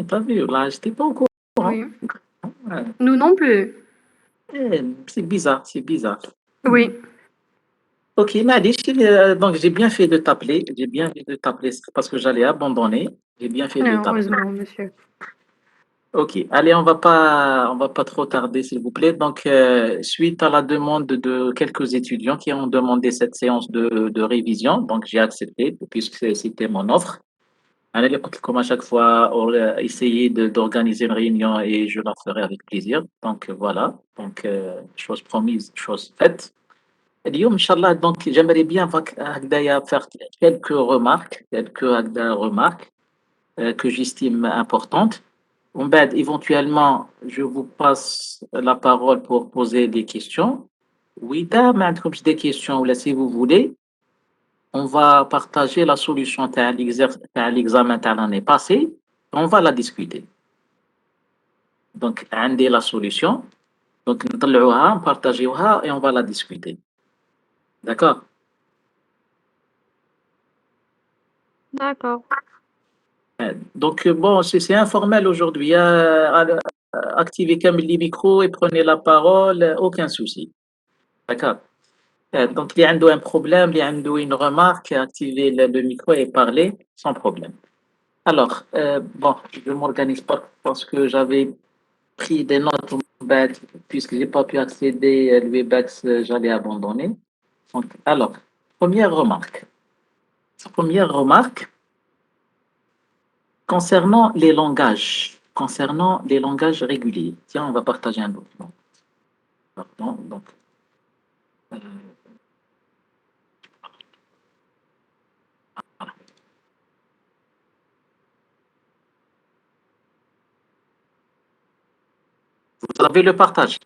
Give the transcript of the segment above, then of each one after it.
T'as vu, là, j'étais pas au courant. Oui. Ouais. Nous non plus. C'est bizarre, c'est bizarre. Oui. Ok, Malish, donc j'ai bien fait de t'appeler. J'ai bien fait de t'appeler parce que j'allais abandonner. J'ai bien fait de t'appeler. Heureusement, monsieur. Ok, allez, on va pas trop tarder, s'il vous plaît. Donc, suite à la demande de quelques étudiants qui ont demandé cette séance de révision, donc j'ai accepté puisque c'était mon offre. Allez, comme à chaque fois, on va essayer d'organiser une réunion et je la ferai avec plaisir. Donc, voilà. Donc, chose promise, chose faite. اليوم إن شاء الله donc j'aimerais bien هكذايا faire quelques هكذا remarques que j'estime importantes. ومن بعد éventuellement je vous passe la parole pour poser des questions. وإذا ما عندكمش des questions ولا si vous voulez on va partager la solution تاع l'examen تاع l'année passée. On va la discuter. Donc عندي la solution. Donc نطلعوها نبارطاجيوها et on va la discuter. D'accord? D'accord. Donc, bon, c'est informel aujourd'hui. Activez comme les micros et prenez la parole, aucun souci. D'accord. Donc, il y a un problème, il y a une remarque, activez le micro et parlez sans problème. Alors, bon, je ne m'organise pas parce que j'avais pris des notes, puisque je n'ai pas pu accéder à l'UEBAX, j'allais abandonner. Donc, alors, première remarque. Première remarque, concernant les langages réguliers, tiens, on va partager un document. Pardon, donc, euh, vous avez le partage.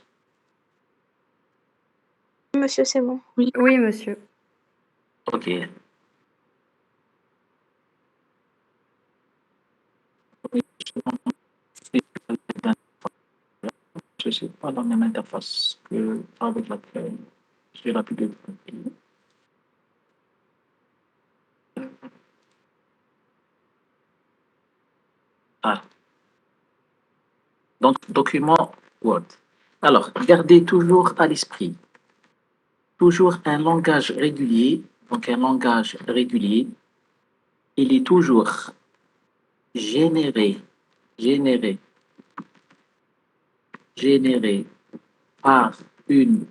Monsieur, c'est bon. Oui, monsieur. Ok. Je ne sais pas la même interface que avec laquelle j'ai l'habitude. Ah, donc document Word. Alors, gardez toujours à l'esprit, toujours un langage régulier. Donc, un langage régulier, il est toujours généré, généré, généré par une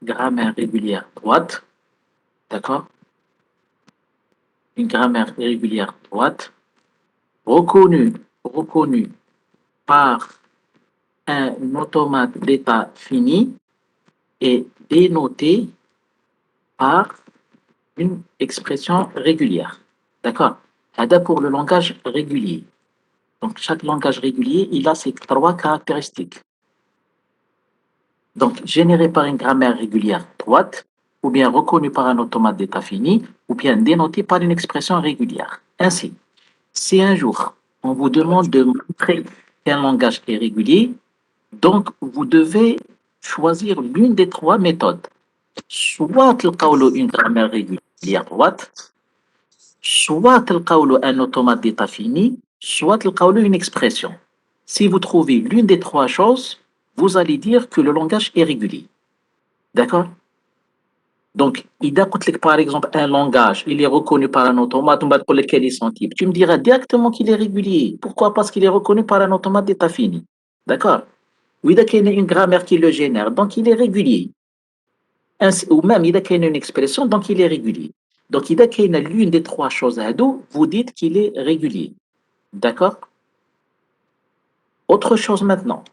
grammaire régulière droite, d'accord? Une grammaire régulière droite, reconnue par un automate d'état fini et dénotée par une expression régulière, d'accord? هذا pour le langage régulier. Donc, chaque langage régulier, il a ces trois caractéristiques. Donc, généré par une grammaire régulière droite, ou bien reconnu par un automate d'état fini, ou bien dénoté par une expression régulière. Ainsi, si un jour on vous demande de montrer qu'un langage est régulier, donc vous devez choisir l'une des trois méthodes. Soit تلقاو une grammaire régulière droite, soit تلقاو un automate d'état fini, soit تلقاو une expression. Si vous trouvez l'une des trois choses, vous allez dire que le langage est régulier. D'accord? Donc, إذا قلت لك par exemple un langage, il est reconnu par un automate, on va te lequel est son type. Tu me diras directement qu'il est régulier. Pourquoi? Parce qu'il est reconnu par un automate d'état fini. D'accord? Ou إذا كاين une grammaire qui le génère, donc il est régulier. Ou même إذا كاين une expression, donc il est régulier. Donc, إذا كاين l'une des trois choses هادو, vous dites qu'il est régulier. D'accord? Autre chose maintenant.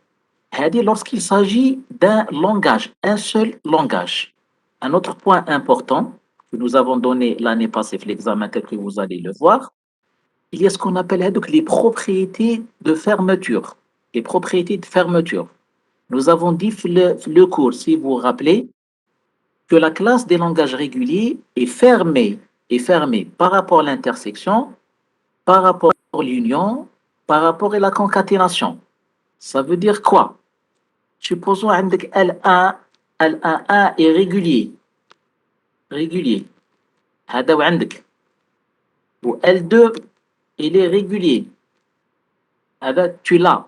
Lorsqu'il s'agit d'un langage, un seul langage. Un autre point important que nous avons donné l'année passée, l'examen tel que vous allez le voir, il y a ce qu'on appelle donc les propriétés de fermeture. Les propriétés de fermeture. Nous avons dit le cours, si vous vous rappelez, que la classe des langages réguliers est fermée par rapport à l'intersection, par rapport à l'union, par rapport à la concaténation. Ça veut dire quoi? Supposons عندك L1 L11 est régulier هذا وعندك و L2 il est régulier Tu l'as.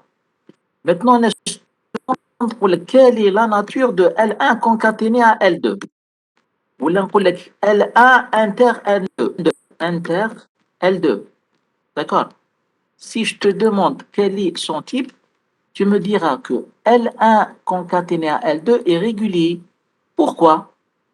Maintenant, quelle est la nature de L1 concaténé à L2? Ou L1 inter L2. Inter L2. D'accord? Si je te demande quel est son type, tu me diras que L1 concaténé à L2 est régulier. Pourquoi?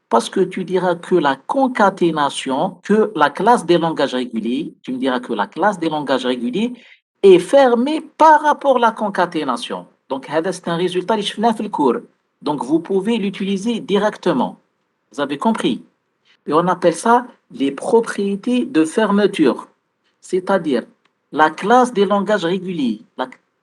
Parce que tu diras que la concaténation, que la classe des langages réguliers, tu me diras que la classe des langages réguliers est fermée par rapport à la concaténation. Donc, c'est un résultat que je fais le cours. Donc, vous pouvez l'utiliser directement. Vous avez compris? Et on appelle ça les propriétés de fermeture. C'est-à-dire, la classe des langages réguliers,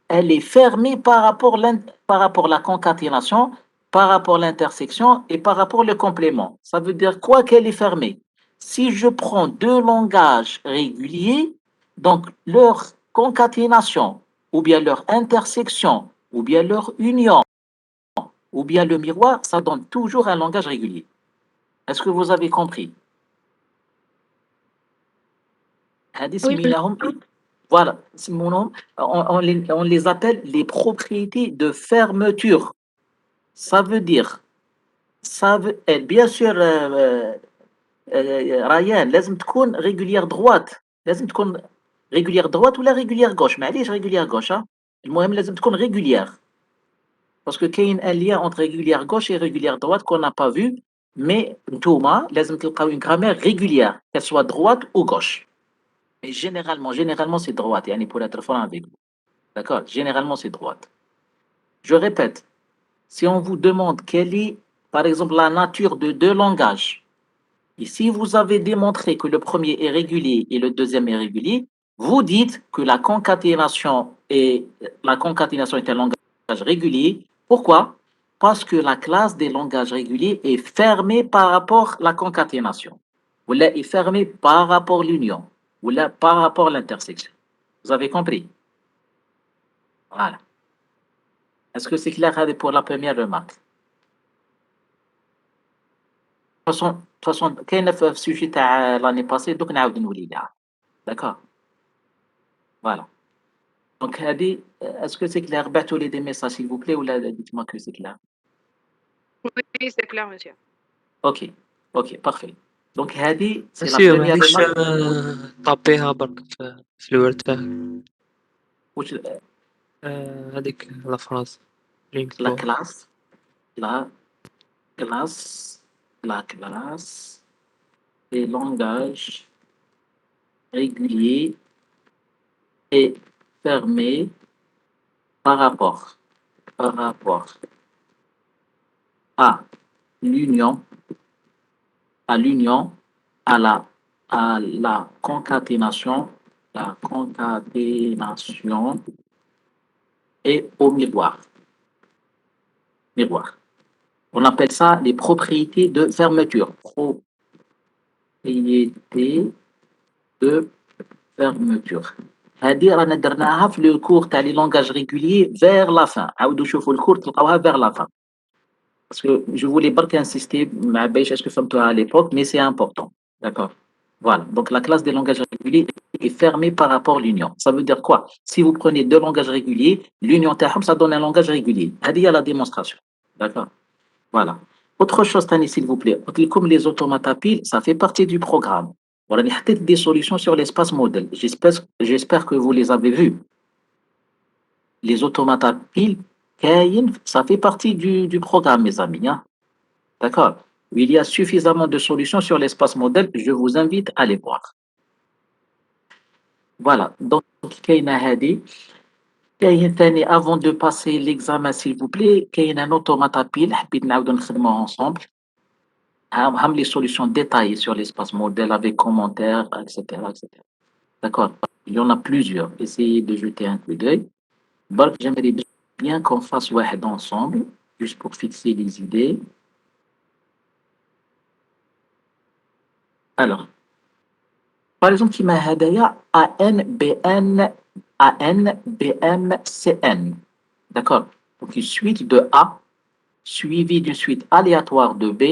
elle est fermée par rapport à la concaténation, par rapport à l'intersection et par rapport au complément. Ça veut dire quoi qu'elle est fermée? Si je prends deux langages réguliers, donc leur concaténation, ou bien leur intersection, ou bien leur union, ou bien le miroir, ça donne toujours un langage régulier. Est-ce que vous avez compris? Oui, Voilà, on les appelle les propriétés de fermeture. Ça veut dire, et bien sûr, Ryan, لازم تكون régulière droite. لازم تكون régulière droite ولا régulière gauche. معليش régulière gauche. المهم لازم تكون régulière. Parce que كاين un lien entre régulière gauche et régulière droite qu'on n'a pas vu, mais نتوما لازم تلقاو une grammaire régulière, qu'elle soit droite ou gauche. Mais généralement c'est droite, yani pour être franc avec vous. D'accord? Généralement c'est droite. Je répète, si on vous demande quelle est, par exemple, la nature de deux langages, et si vous avez démontré que le premier est régulier et le deuxième est régulier, vous dites que la concaténation est un langage régulier. Pourquoi? Parce que la classe des langages réguliers est fermée par rapport à la concaténation. Ou là, est fermée par rapport à l'union. Ou là, par rapport à l'intersection. Vous avez compris? Voilà. Est-ce que c'est clair pour la première remarque? De toute façon, كاين في السوجي تاع l'année passée, دوك نعاود نولي. D'accord? Voilà. Donc, Hadi, est-ce que c'est clair? Battez-les des messages, s'il vous plaît, ou là, dites-moi que c'est clair. oui, c'est clair, monsieur. Ok, ok, parfait. Donc, Hadi, c'est la سير ما première عندكش remarque. طابيها برك في الورد تاعك Which- هذيك لا فراز اللي La نكتبوها classe, la classe, la classe des langages réguliers est fermée par rapport à l'union, à l'union, à la concaténation et au miroir. Miroir. On appelle ça les propriétés de fermeture. Propriétés de fermeture. هذه رانا درناها في لو كور تاع لي لونغاج ريغوليي vers la fin. عاودوا شوفوا الكور تلقاوها vers la fin. Parce que je voulais pas insister, ما عبايش est-ce que فهمتوها à l'époque, mais c'est important. D'accord? Voilà. Donc la classe des langages réguliers est fermée par rapport à l'union. Ça veut dire quoi? Si vous prenez deux langages réguliers, l'union تاعهم ça donne un langage régulier. هذه هي la démonstration. D'accord? Voilà. Autre chose, Tani, s'il vous plaît. Comme les automates à piles, ça fait partie du programme. Voilà, il y a peut-être des solutions sur l'espace modèle. J'espère que vous les avez vues. Les automates à piles, ça fait partie du programme, mes amis. Hein. D'accord? Il y a suffisamment de solutions sur l'espace modèle. Je vous invite à les voir. Voilà. Donc, Kaina Hadi. Tani, avant de passer l'examen, s'il vous plaît, Kaina un automate à piles, حبيت نعاودو نخدموه ensemble. Les solutions détaillées sur l'espace modèle avec commentaires, etc., etc. D'accord? Il y en a plusieurs. Essayez de jeter un coup d'œil. Donc, j'aimerais bien qu'on fasse واحد ensemble, juste pour fixer les idées. Alors, par exemple, qui m'a هدايا ANBMCN. D'accord? Donc, une suite de A suivie d'une suite aléatoire de B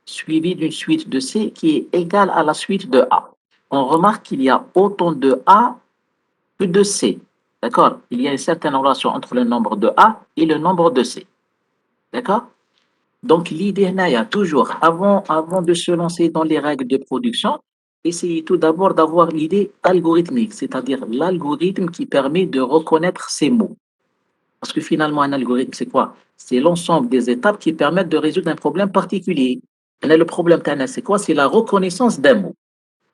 suivie d'une suite de C qui est égale à la suite de A. On remarque qu'il y a autant de A que de C. D'accord? Il y a une certaine relation entre le nombre de A et le nombre de C. D'accord? Donc, l'idée, il y a toujours, avant de se lancer dans les règles de production, essayez tout d'abord d'avoir l'idée algorithmique, c'est-à-dire l'algorithme qui permet de reconnaître ces mots. Parce que finalement, un algorithme, c'est quoi? C'est l'ensemble des étapes qui permettent de résoudre un problème particulier. Et le problème, c'est quoi? C'est la reconnaissance d'un mot.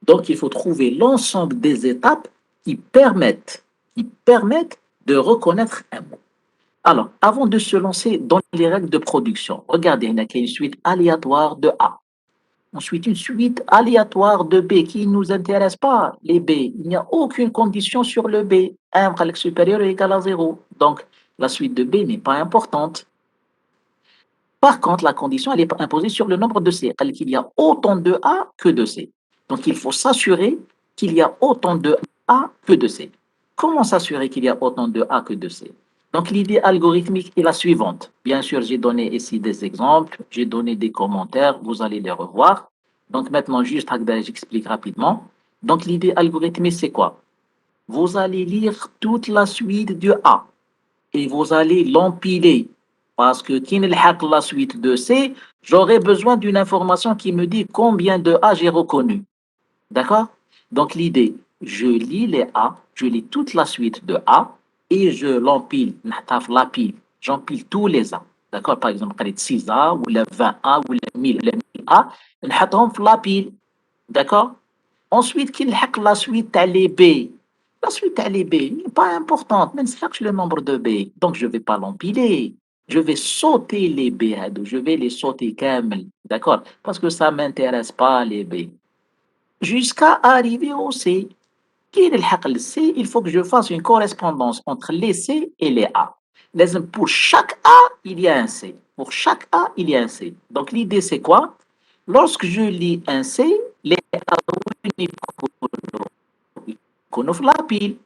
Donc, il faut trouver l'ensemble des étapes qui permettent de reconnaître un mot. Alors, avant de se lancer dans les règles de production, regardez, il y a une suite aléatoire de A. Ensuite, une suite aléatoire de B qui ne nous intéresse pas, les B. Il n'y a aucune condition sur le B. 1 supérieur ou égal à 0. Donc, la suite de B n'est pas importante. Par contre, la condition, elle est imposée sur le nombre de C. Il y a autant de A que de C. Donc, il faut s'assurer qu'il y a autant de A que de C. Comment s'assurer qu'il y a autant de A que de C? Donc, l'idée algorithmique est la suivante. Bien sûr, j'ai donné ici des exemples, j'ai donné des commentaires, vous allez les revoir. Donc, maintenant, juste, j'explique rapidement. Donc, l'idée algorithmique, c'est quoi? Vous allez lire toute la suite du A et vous allez l'empiler. Parce que qui la suite de C, j'aurai besoin d'une information qui me dit combien de A j'ai reconnu. D'accord? Donc l'idée, je lis les A, je lis toute la suite de A et je l'empile, j'empile tous les A. D'accord? Par exemple, 6A ou le 20A ou le 1000A, نحطهم في la pile. D'accord? Ensuite, qu'il la suite à les B. La suite à les B n'est pas importante, même si je le nombre de B. Donc, je ne vais pas l'empiler. Je vais sauter les B. Je vais les sauter kamel. D'accord? Parce que ça ne m'intéresse pas, les B. Jusqu'à arriver au C. Le C, il faut que je fasse une correspondance entre les C et les A. Pour chaque A, il y a un C. Pour chaque A, il y a un C. Donc, l'idée, c'est quoi? Lorsque je lis un C, les A icono fait la pile.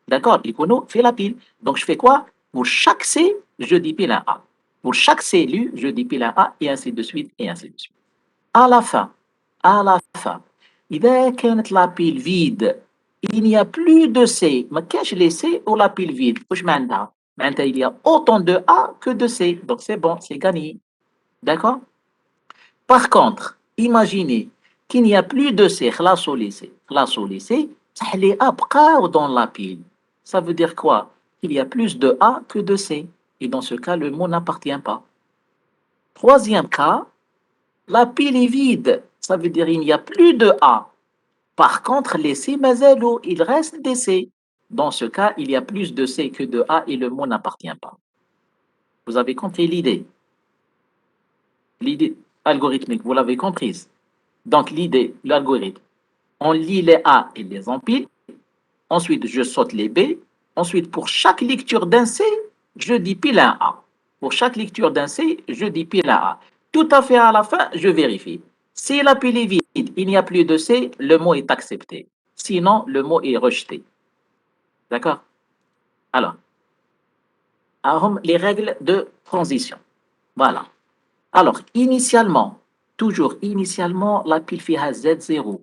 D'accord? Icono fait la pile. Donc, je fais quoi? Pour chaque C, je dépile un A. Pour chaque C lu, je dépile un A et ainsi de suite et ainsi de suite. À la fin, إذا كانت la pile vide, il n'y a plus de C. ما كاش les C ou la pile vide. واش معناتها؟ معناتها il y a autant de A que de C. Donc, c'est bon, c'est gagné. D'accord? Par contre, imaginez qu'il n'y a plus de C, خلاصوا les C, les A بقاو dans la pile. Ça veut dire quoi? Il y a plus de A que de C. Et dans ce cas, le mot n'appartient pas. Troisième cas, la pile est vide. Ça veut dire qu'il n'y a plus de A. Par contre, les C mazalou, il reste des C. Dans ce cas, il y a plus de C que de A et le mot n'appartient pas. Vous avez compris l'idée? L'idée algorithmique, vous l'avez comprise. Donc, l'idée, l'algorithme, on lit les A et les empile. Ensuite, je saute les B. Ensuite, pour chaque lecture d'un C, je dépile un A. Pour chaque lecture d'un C, je dépile un A. Tout à fait à la fin, je vérifie. Si la pile est vide, il n'y a plus de C, le mot est accepté. Sinon, le mot est rejeté. D'accord? Alors, les règles de transition. Voilà. Alors, initialement, toujours initialement, la pile فيها Z0.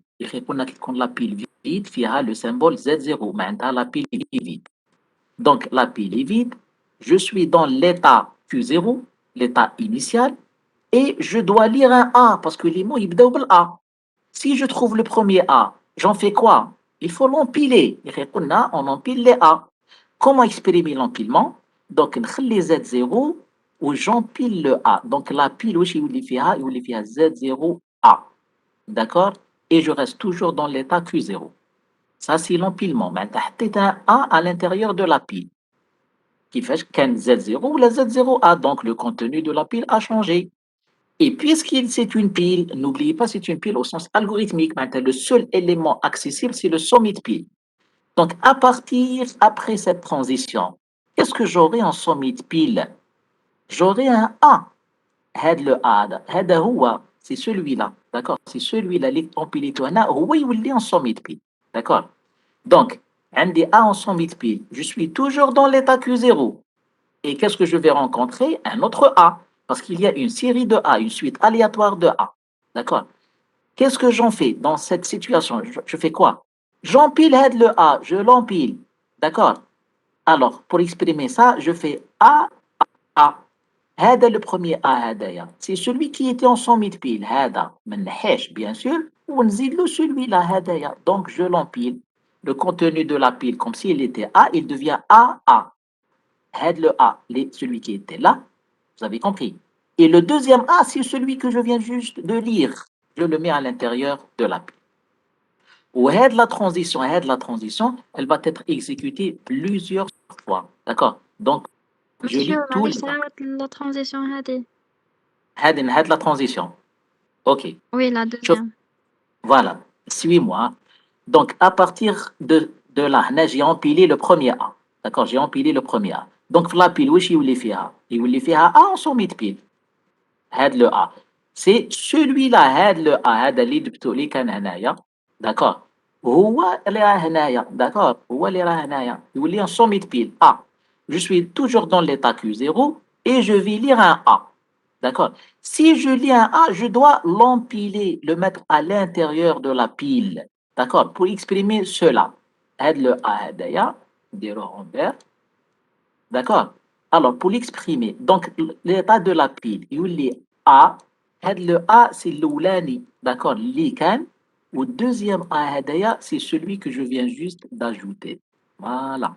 قلنا كي تكون la pile vide فيها le symbole Z0. معناتها la pile est vide. Donc, la pile est vide. Je suis dans l'état Q0, l'état initial, et je dois lire un A parce que les mots ils بداو بالA. Si je trouve le premier A, j'en fais quoi? Il faut l'empiler. On empile les A. Comment exprimer l'empilement? Donc, les Z0 où j'empile le A. Donc, la pile où il fait Z0A. D'accord? Et je reste toujours dans l'état Q0. Ça, c'est l'empilement. Maintenant, un A à l'intérieur de la pile. Qui fait qu'un Z0 ou la Z0A. Donc, le contenu de la pile a changé. Et puisqu'il c'est une pile, n'oubliez pas, c'est une pile au sens algorithmique. Maintenant, le seul élément accessible, c'est le sommet de pile. Donc, à partir, après cette transition, qu'est-ce que j'aurai en sommet de pile? J'aurai un A. Le A, c'est celui-là. D'accord? C'est celui-là, l'empilé oui, il est en sommet de pile. D'accord? Donc, un des A en sommet de pile. Je suis toujours dans l'état Q0. Et qu'est-ce que je vais rencontrer? Un autre A. Parce qu'il y a une série de A, une suite aléatoire de A. D'accord? Qu'est-ce que j'en fais dans cette situation? Je fais quoi? J'empile le A, je l'empile. D'accord? Alors, pour exprimer ça, je fais A, A. هذا le premier A هذايا. C'est celui qui était en 100 000 piles. هذا ما نحيش bien sûr ونزيد له celui-là هذايا. Donc je l'empile. Le contenu de la pile, comme s'il était A, il devient AA. هذا le A, celui qui était là, vous avez compris. Et le deuxième A, c'est celui que je viens juste de lire. Je le mets à l'intérieur de la pile. وهاد la transition, elle va être exécutée plusieurs fois. D'accord? Donc, je lis Monsieur, tous معليش les A. نعاود la transition هذه. هاد la transition. OK. Oui, la deuxième. Voilà. Suis-moi. Donc, à partir de là, j'ai empilé le premier A. D'accord? J'ai empilé le premier A. Donc, la pile, wesh يولي فيها؟ يولي فيها A en sommit pile. هاد le A. C'est celui-là, هاد le A, هذا اللي جبتو اللي كان هنايا. D'accord? هو اللي راه هنايا. D'accord? هو اللي راه هنايا. يولي en sommit pile A. Je suis toujours dans l'état Q0 et je vais lire un A. D'accord? Si je lis un A, je dois l'empiler, le mettre à l'intérieur de la pile. D'accord? Pour exprimer cela. هاد le A هدايا نديروه en vert. D'accord? Alors, pour l'exprimer, donc l'état de la pile, يولي A. هاد le A, c'est l'oulani. D'accord? اللي كان. Ou deuxième A هدايا, c'est celui que je viens juste d'ajouter. Voilà.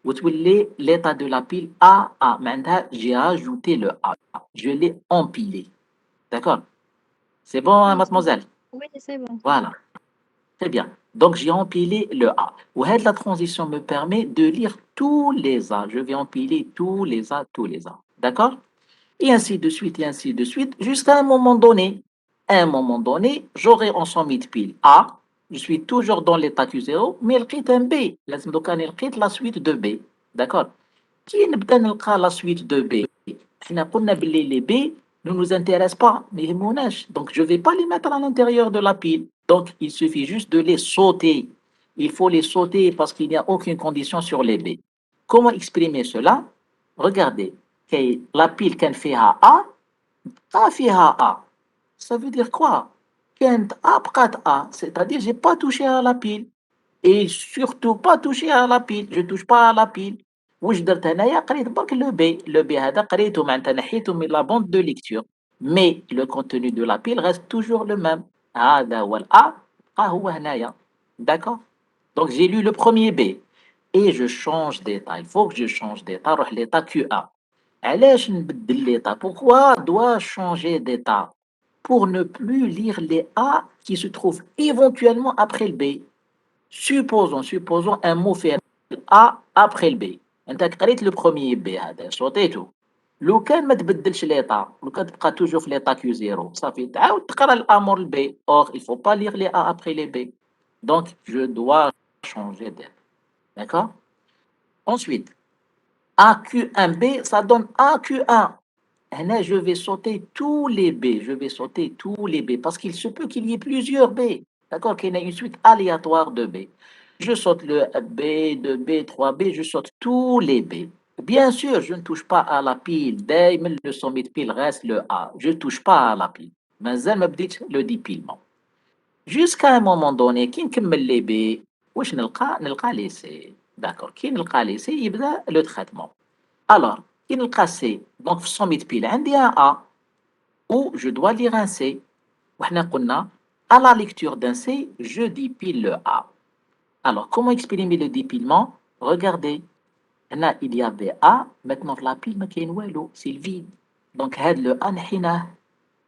وتولي l'état de la pile A, A. Maintenant, j'ai ajouté le A. Je l'ai empilé. D'accord? C'est bon, hein, mademoiselle? Oui, c'est bon. Voilà. Très bien. Donc, j'ai empilé le A. وهاد la transition me permet de lire tous les A. Je vais empiler tous les A, tous les A. D'accord? Et ainsi de suite, jusqu'à un moment donné. À un moment donné, j'aurai en somme pile A. Je suis toujours dans l'état Q0, mais لقيت un B. لازم دوكا لقيت la suite de B. D'accord? كي نبدا نلقى la suite de B. احنا قلنا باللي les B ne nous intéressent pas, ما يهموناش. Donc, je ne vais pas les mettre à l'intérieur de la pile. Donc, il suffit juste de les sauter. Il faut les sauter parce qu'il n'y a aucune condition sur les B. Comment exprimer cela? Regardez. La pile كان فيها A, A فيها A. Ça veut dire quoi? كانت A بقات A. C'est-à-dire, j'ai pas touché à la pile. Et surtout pas toucher à la pile. Je touche pas à la pile. واش درت هنايا؟ قريت برك لو بي. لو بي هذا قريته معناتها نحيته من la bande de lecture. Mais le contenu de la pile reste toujours le même. هذا هو الA بقى هو هنايا. D'accord? Donc j'ai lu le premier B et je change d'état. Il faut que je change d'état. نروح l'état Q1. علاش نبدل l'état? Pourquoi dois-je changer d'état? Pour ne plus lire les A qui se trouvent éventuellement après le B. Supposons un mot fait A après le B. انت قريت le premier B هذا صوتيته. لو كان ما تبدلش l'état, لو كان تبقى toujours في l'état Q0, صافي تعاود تقرا الA مور le B. Or, il faut pas lire les A après les B. Donc, je dois changer d'état. D'accord? Ensuite, AQ1B, ça donne AQ1. Et là, je vais sauter tous les B. Je vais sauter tous les B parce qu'il se peut qu'il y ait plusieurs B. D'accord? Qu'il y ait une suite aléatoire de B. Je saute le B, 2B, 3B, je saute tous les B. Bien sûr, je ne touche pas à la pile. دايما le sommet de pile reste le A. Je ne touche pas à la pile. مازال ما بديتش le dépilement. Jusqu'à un moment donné, كي نكمل les B, واش نلقى les C. D'accord. كي نلقى les C, يبدا le traitement. Alors, كي نلقى C, donc في sommet de pile عندي un A où je dois lire un C. وحنا قلنا à la lecture d'un C, je dépile le A. Alors, comment exprimer le dépilement? Regardez. Là, il y avait A. Maintenant, la pile, ما كاين والو. C'est le vide. Donc, هاد le A نحيناه.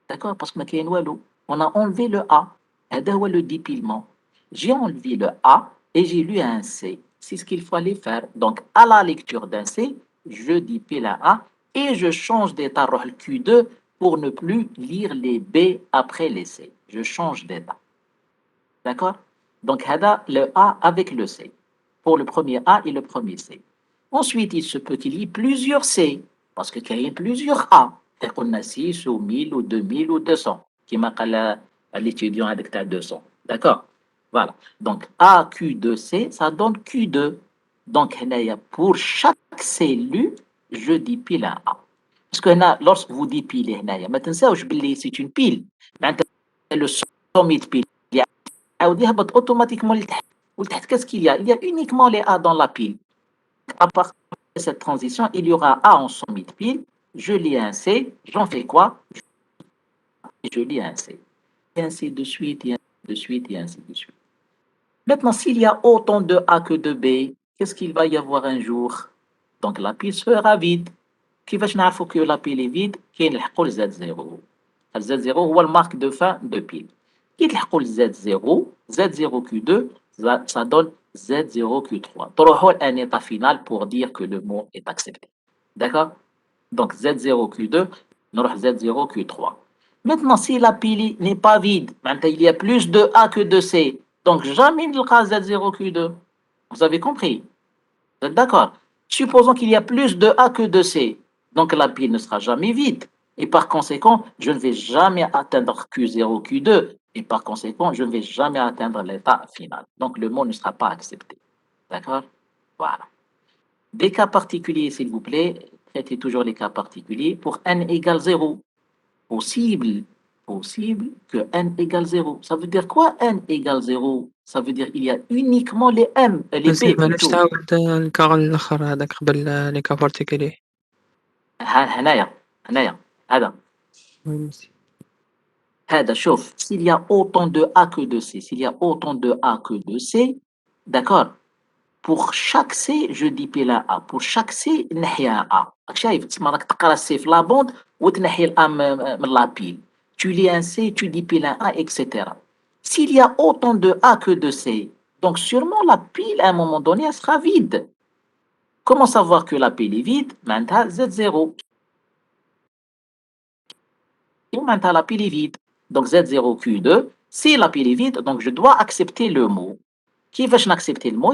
D'accord? Parce que ما كاين والو. On a enlevé le A. هذا هو le dépilement. J'ai enlevé le A et j'ai lu un C. C'est ce qu'il fallait faire. Donc, à la lecture d'un C, je dépile un A et je change d'état نروح le Q2 pour ne plus lire les B après les C. Je change d'état. D'accord? Donc, هذا le A avec le C. Pour le premier A et le premier C. Ensuite, il se peut qu'il y ait plusieurs C, parce qu'il y a plusieurs A. On a 6 ou 1000 ou 2000 ou 200, qui m'a l'étudiant avec ta 200. D'accord? Voilà. Donc, AQ2C, ça donne Q2. Donc, pour chaque C lu, je dépile un A. Parce que lorsque vous dépilez, c'est une pile. Le sommet de pile. يعاود يهبط automatiquement لتحت. ولتحت qu'est-ce qu'il y a? Il y a uniquement les A dans la pile. à partir de cette transition, il y aura A en somme de pile, je lis un C, j'en fais quoi? Je lis un C. Et ainsi de suite, et ainsi de suite, et ainsi de suite. Maintenant, s'il y a autant de A que de B, qu'est-ce qu'il va y avoir un jour? Donc la pile sera vide. كيفاش نعرفوا que la pile est vide؟ كي نلحقوا ل Z0. Z0 هو المارك de fin de pile. كي تلحقوا ل Z0, Z0Q2, ça donne Z0Q3. تروحوا à un état final pour dire que le mot est accepté. D'accord? Donc Z0Q2, نروح Z0Q3. Maintenant, si la pile n'est pas vide, il y a plus de A que de C, donc jamais il y aura Z0Q2. Vous avez compris? Vous êtes d'accord? Supposons qu'il y a plus de A que de C, donc la pile ne sera jamais vide. Et par conséquent, je ne vais jamais atteindre Q0, Q2. Et par conséquent, je ne vais jamais atteindre l'état final. Donc le mot ne sera pas accepté. D'accord? Voilà. Des cas particuliers, s'il vous plaît. Traitez toujours les cas particuliers. Pour n égale 0, possible que n égale 0. Ça veut dire quoi n égale 0? Ça veut dire qu'il y a uniquement les m, les مزيان b علاش plutôt. تعاود الكار الآخر هذاك قبل لي كا بارتيكولي هنايا هذا مزيان. هذا شوف s'il y a autant de A que de C, s'il y a autant de A que de C, d'accord, pour chaque C je dis pile un A, pour chaque C نحي un A. راك شايف تسمى راك تقرا C في لا بوند وتنحي ال A من la pile. Tu lis un C, tu dis pile un A, etc. S'il y a autant de A que de C, donc sûrement la pile à un moment donné elle sera vide. Comment savoir que la pile est vide? معناتها Z0. Et maintenant la pile est vide. Donc Z0Q2, si la pile est vide, donc je dois accepter le mot. Qui va accepter le mot?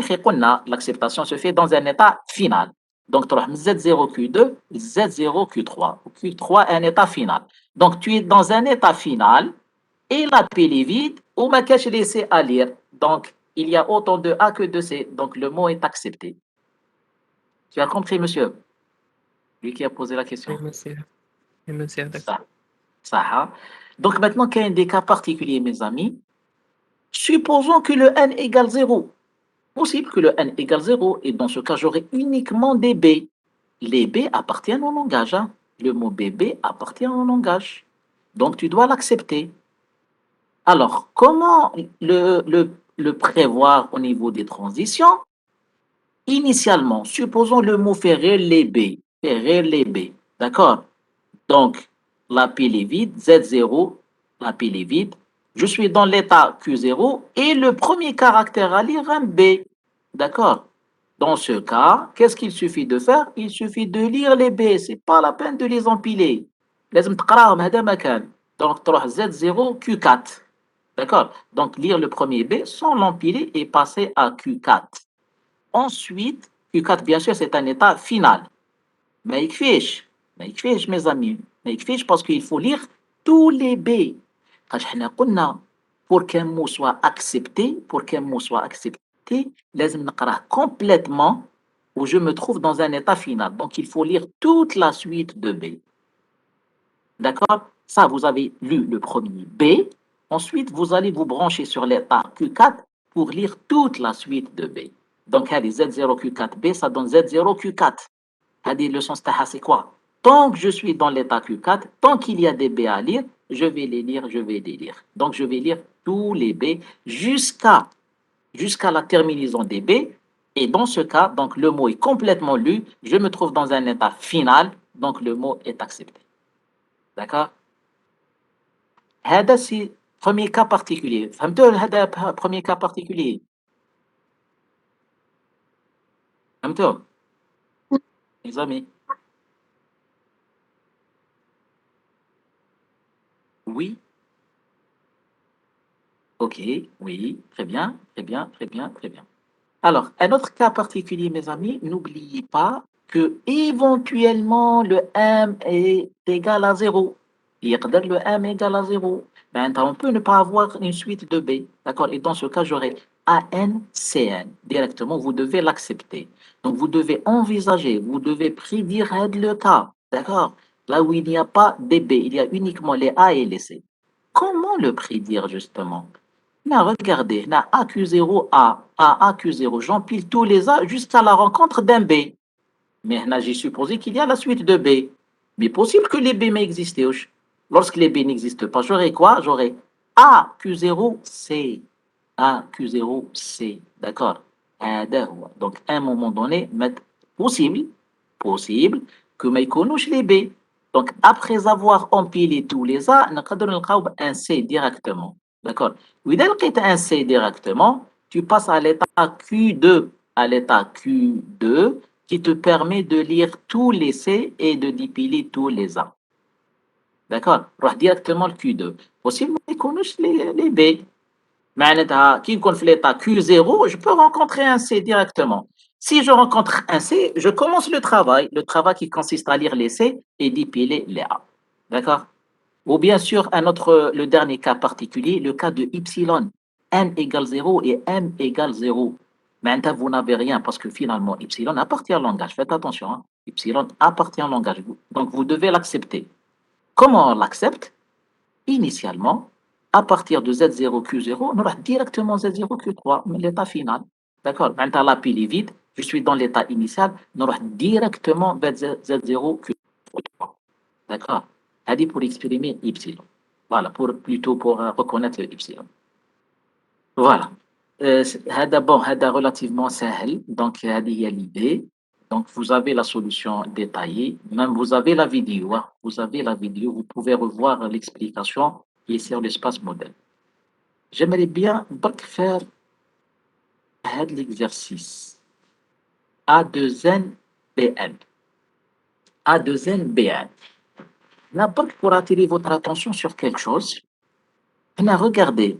L'acceptation se fait dans un état final. Donc tu as Z0Q2, Z0Q3. Q3 est un état final. Donc tu es dans un état final et la pile est vide ou ma cache laissé à lire. Donc il y a autant de A que de C. Donc le mot est accepté. Tu as compris, monsieur? Lui qui a posé la question. مزيان داك. Ça, hein? Donc maintenant qu'il y a des cas particuliers, mes amis, supposons que le n égale 0. Possible que le n égale 0 et dans ce cas, j'aurai uniquement des b. Les b appartiennent au langage. Hein? Le mot bb appartient au langage. Donc tu dois l'accepter. Alors, comment le prévoir au niveau des transitions? Initialement, supposons le mot fait rire les b. Fait rire les b. D'accord? Donc, la pile est vide, Z0, la pile est vide. Je suis dans l'état Q0 et le premier caractère à lire un B. D'accord? Dans ce cas, qu'est-ce qu'il suffit de faire? Il suffit de lire les B. C'est pas la peine de les empiler. لازم تقراهم هذا مكان. Donc, تروح Z0, Q4. D'accord? Donc, lire le premier B sans l'empiler et passer à Q4. Ensuite, Q4, bien sûr, c'est un état final. ما يكفيش mes amis, ما يكفيش parce qu'il faut lire tous les B. خاطر حنا قلنا pour qu'un mot soit accepté, لازم نقراه complètement où je me trouve dans un état final. Donc il faut lire toute la suite de B. D'accord? Ça, vous avez lu le premier B. Ensuite, vous allez vous brancher sur l'état Q4 pour lire toute la suite de B. Donc, Z0Q4B, ça donne Z0Q4. هذه leçon c'est quoi? Tant que je suis dans l'état Q4, tant qu'il y a des B à lire, je vais les lire. Donc je vais lire tous les B jusqu'à la terminaison des B. Et dans ce cas, donc le mot est complètement lu, je me trouve dans un état final, donc le mot est accepté. D'accord? هذا c'est premier cas particulier. فهمتوا هذا premier cas particulier؟ فهمتوا؟ Les amis. Oui. Ok, oui, très bien, très bien, très bien, très bien. Alors, un autre cas particulier, mes amis, n'oubliez pas que éventuellement le m est égal à 0. Le m est égal à 0. Maintenant, on peut ne pas avoir une suite de b. D'accord? Et dans ce cas, j'aurai AN, CN. Directement, vous devez l'accepter. Donc, vous devez envisager, vous devez prédire le cas. D'accord? Là où il n'y a pas des b, il y a uniquement les A et les C. Comment le prédire, justement? Là, regardez, là, AQ0, A, AQ0, j'empile tous les A jusqu'à la rencontre d'un B. Mais là, j'ai supposé qu'il y a la suite de B. Mais possible que les B m'existent. Lorsque les B n'existent pas, j'aurai quoi? J'aurai AQ0C. AQ0C. D'accord? Donc, à un moment donné, possible, possible que ما يكونوش les B. Donc, après avoir empilé tous les A, نقدر نلقاو un C directement. D'accord? وإذا لقيت un C directement, tu passes à l'état Q2. À l'état Q2, qui te permet de lire tous les C et de dépiler tous les A. D'accord? روح directement le Q2. Possible ما يكونوش les B. معناتها كي نكون في l'état Q0, je peux rencontrer un C directement. Si je rencontre un C, je commence le travail qui consiste à lire les C et dépiler les A. D'accord? Ou bien sûr, le dernier cas particulier, le cas de Y, n égale 0 et m égale 0. Maintenant, vous n'avez rien parce que finalement, Y appartient au langage. Faites attention, hein. Y appartient au langage. Donc, vous devez l'accepter. Comment on l'accepte? Initialement, à partir de Z0, Q0, on aura directement Z0, Q3, l'état final. D'accord? Maintenant, la pile est vide, je suis dans l'état initial, on aura directement vers Z0, Q3. D'accord? هذه pour exprimer Y. Voilà, plutôt pour reconnaître le Y. Voilà. هذا relativement سهل. Donc, هذه هي l'idée. Donc, vous avez la solution détaillée. Même vous avez la vidéo. Hein. Vous avez la vidéo. Vous pouvez revoir l'explication qui est sur l'espace modèle. J'aimerais bien faire l'exercice A2N BN. A2N BN. Là, pour attirer votre attention sur quelque chose, on a regardé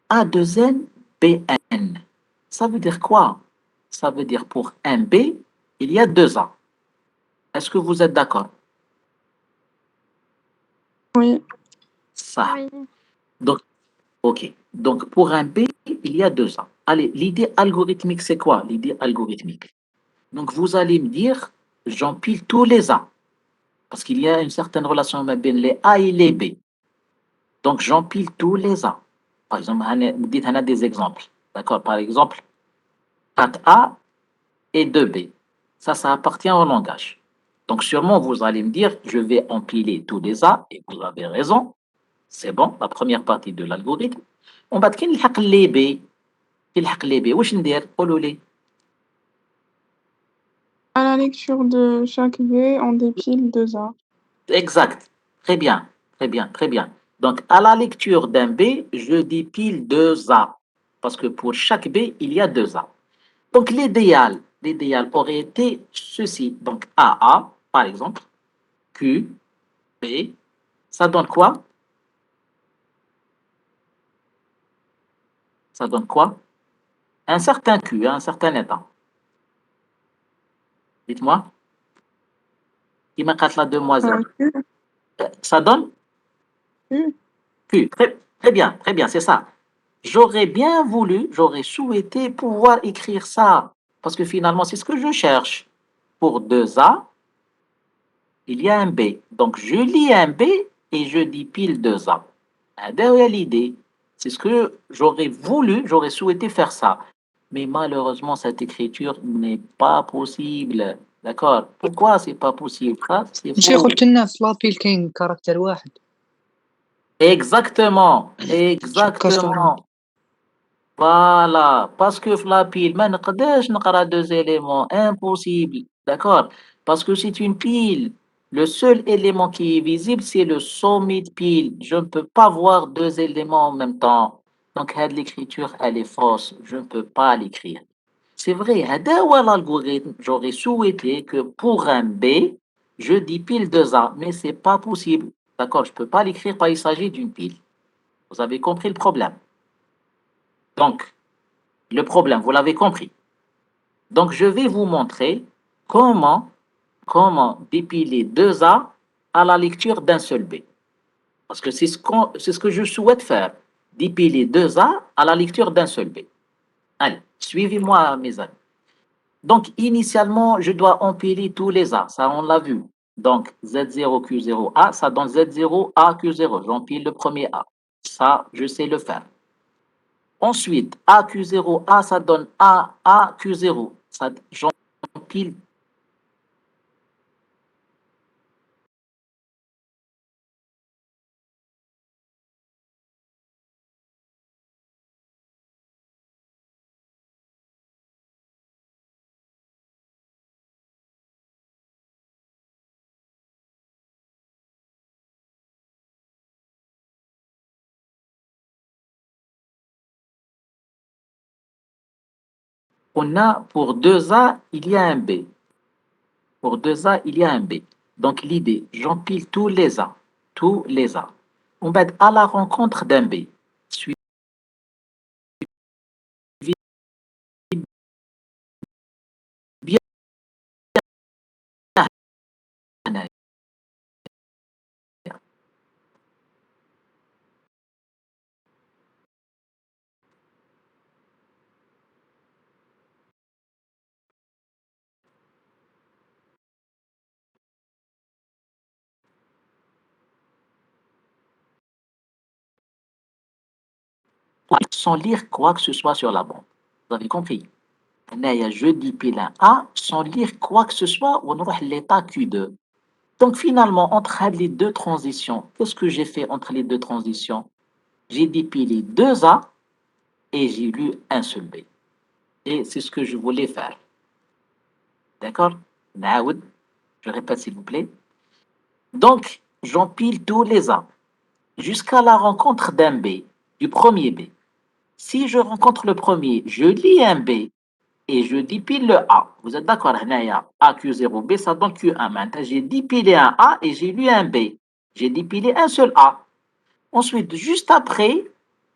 A2N BN. Ça veut dire quoi? Ça veut dire pour un B, il y a deux A. Est-ce que vous êtes d'accord? Oui. Ça. Oui. Donc, ok. Donc, pour un B, il y a deux A. Allez, l'idée algorithmique, c'est quoi? L'idée algorithmique. Donc, vous allez me dire, j'empile tous les A. Parce qu'il y a une certaine relation entre les A et les B. Donc, j'empile tous les A. Par exemple, dites des exemples. D'accord? Par exemple, 4A et 2B. Ça appartient au langage. Donc, sûrement, vous allez me dire, je vais empiler tous les A, et vous avez raison. C'est bon, la première partie de l'algorithme. On va dire les B. Les B. Où je À la lecture de chaque V, on dépile deux A. Exact. Très bien. Très bien. Très bien. Donc, à la lecture d'un B, je dépile deux A. Parce que pour chaque B, il y a deux A. Donc, l'idéal aurait été ceci. Donc, AA, par exemple, Q, B, ça donne quoi? Ça donne quoi? Un certain Q, un certain état. Dites-moi. Qui m'a la demoiselle? Q. Ça donne? Q. Q. Très bien, c'est ça. J'aurais bien voulu, j'aurais souhaité pouvoir écrire ça. Parce que finalement, c'est ce que je cherche. Pour 2A, il y a un B. Donc, je lis un B et je dépile 2A. Derrière l'idée, c'est ce que j'aurais voulu, j'aurais souhaité faire ça. Mais malheureusement, cette écriture n'est pas possible. D'accord? Pourquoi c'est pas possible? Ça, c'est ماشي faux. قلت لنا في لابيل كاين كاركتر واحد. Exactement. كاستر. Voilà. Parce que la pile, ما نقدرش نقرا deux éléments. Impossible. D'accord? Parce que c'est une pile. Le seul élément qui est visible, c'est le sommet de pile. Je ne peux pas voir deux éléments en même temps. Donc, l'écriture, elle est fausse. Je ne peux pas l'écrire. C'est vrai, هذا هو l'algorithme. J'aurais souhaité que pour un B, je dépile deux A, mais c'est pas possible. D'accord? Je peux pas l'écrire quand il s'agit d'une pile. Vous avez compris le problème? Donc, le problème, vous l'avez compris. Donc, je vais vous montrer comment dépiler deux A à la lecture d'un seul B. Parce que c'est ce que je souhaite faire. Dépiler deux A à la lecture d'un seul B. Allez, suivez-moi, mes amis. Donc, initialement, je dois empiler tous les A. Ça, on l'a vu. Donc, Z0, Q0, A, ça donne Z0, A, Q0. J'empile le premier A. Ça, je sais le faire. Ensuite, AQ0, A, ça donne A, AQ0. Ça, j'empile. On a, pour 2A, il y a un B. Pour 2A, il y a un B. Donc, l'idée, j'empile tous les A. Tous les A. On va à la rencontre d'un B. Suivi bien. Sans lire quoi que ce soit sur la bande. Vous avez compris? Je dipile un A sans lire quoi que ce soit, on aura l'état Q2. Donc finalement, entre les deux transitions, qu'est-ce que j'ai fait entre les deux transitions? J'ai dipilé deux A et j'ai lu un seul B. Et c'est ce que je voulais faire. D'accord? Naoud, je répète s'il vous plaît. Donc, j'empile tous les A jusqu'à la rencontre d'un B, du premier B. Si je rencontre le premier, je lis un B et je dipile le A. Vous êtes d'accord? AQ0B, ça donne Q1. Maintenant, j'ai dipilé un A et j'ai lu un B. J'ai dipilé un seul A. Ensuite, juste après,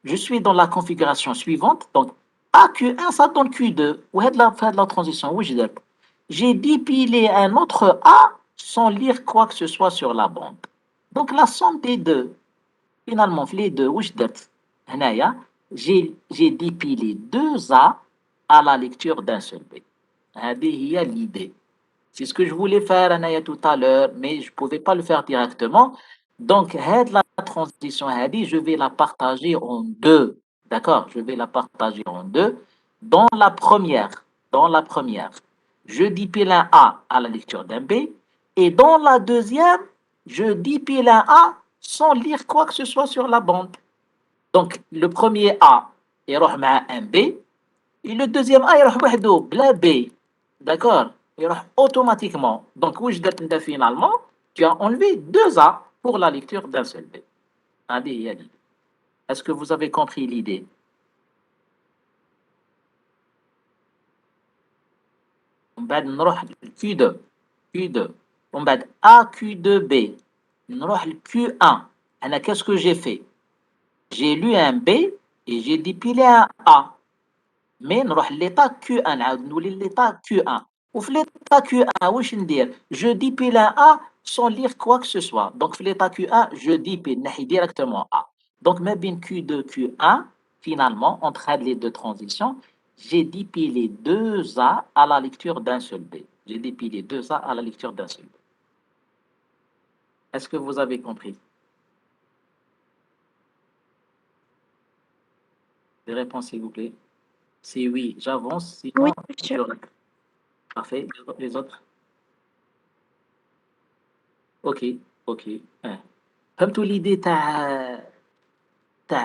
je suis dans la configuration suivante. Donc, AQ1, ça donne Q2. Où est la fin de la transition? Oui, j'ai dipilé un autre A sans lire quoi que ce soit sur la bande. Donc, la somme des deux, finalement, les deux, j'ai dipilé deux A à la lecture d'un seul B. C'est l'idée. C'est ce que je voulais faire Anaya, tout à l'heure, mais je ne pouvais pas le faire directement. Donc, la transition, je vais la partager en deux. D'accord? Je vais la partager en deux. Dans la première, je dipile un A à la lecture d'un B. Et dans la deuxième, je dipile un A sans lire quoi que ce soit sur la bande. Donc, le premier A, il y a un B. Et le deuxième A, il y a bla B. D'accord? Il y automatiquement. Donc, finalement, tu as enlevé deux A pour la lecture d'un seul B. Est-ce que vous avez compris l'idée? On va Q2. Q2. On va AQ2B. On va Q1. Alors, qu'est-ce que j'ai fait? J'ai lu un B et j'ai dépilé un A. Mais نروح l'état Q1 نعاود نولي l'état Q1 وفي l'état Q1 واش ندير je dipile un A sans lire quoi que ce soit donc في l'état Q1 je dipile نحي directement A donc ما بين Q2 Q1 finalement entre les deux transitions j'ai dipilé deux A à la lecture d'un seul B j'ai dipilé deux A à la lecture d'un seul B. Est-ce que vous avez compris? Des réponses s'il vous plaît. Si oui, j'avance. Sinon, Oui, monsieur. Parfait. Les autres? Ok, ok. Comme l'idée, tu as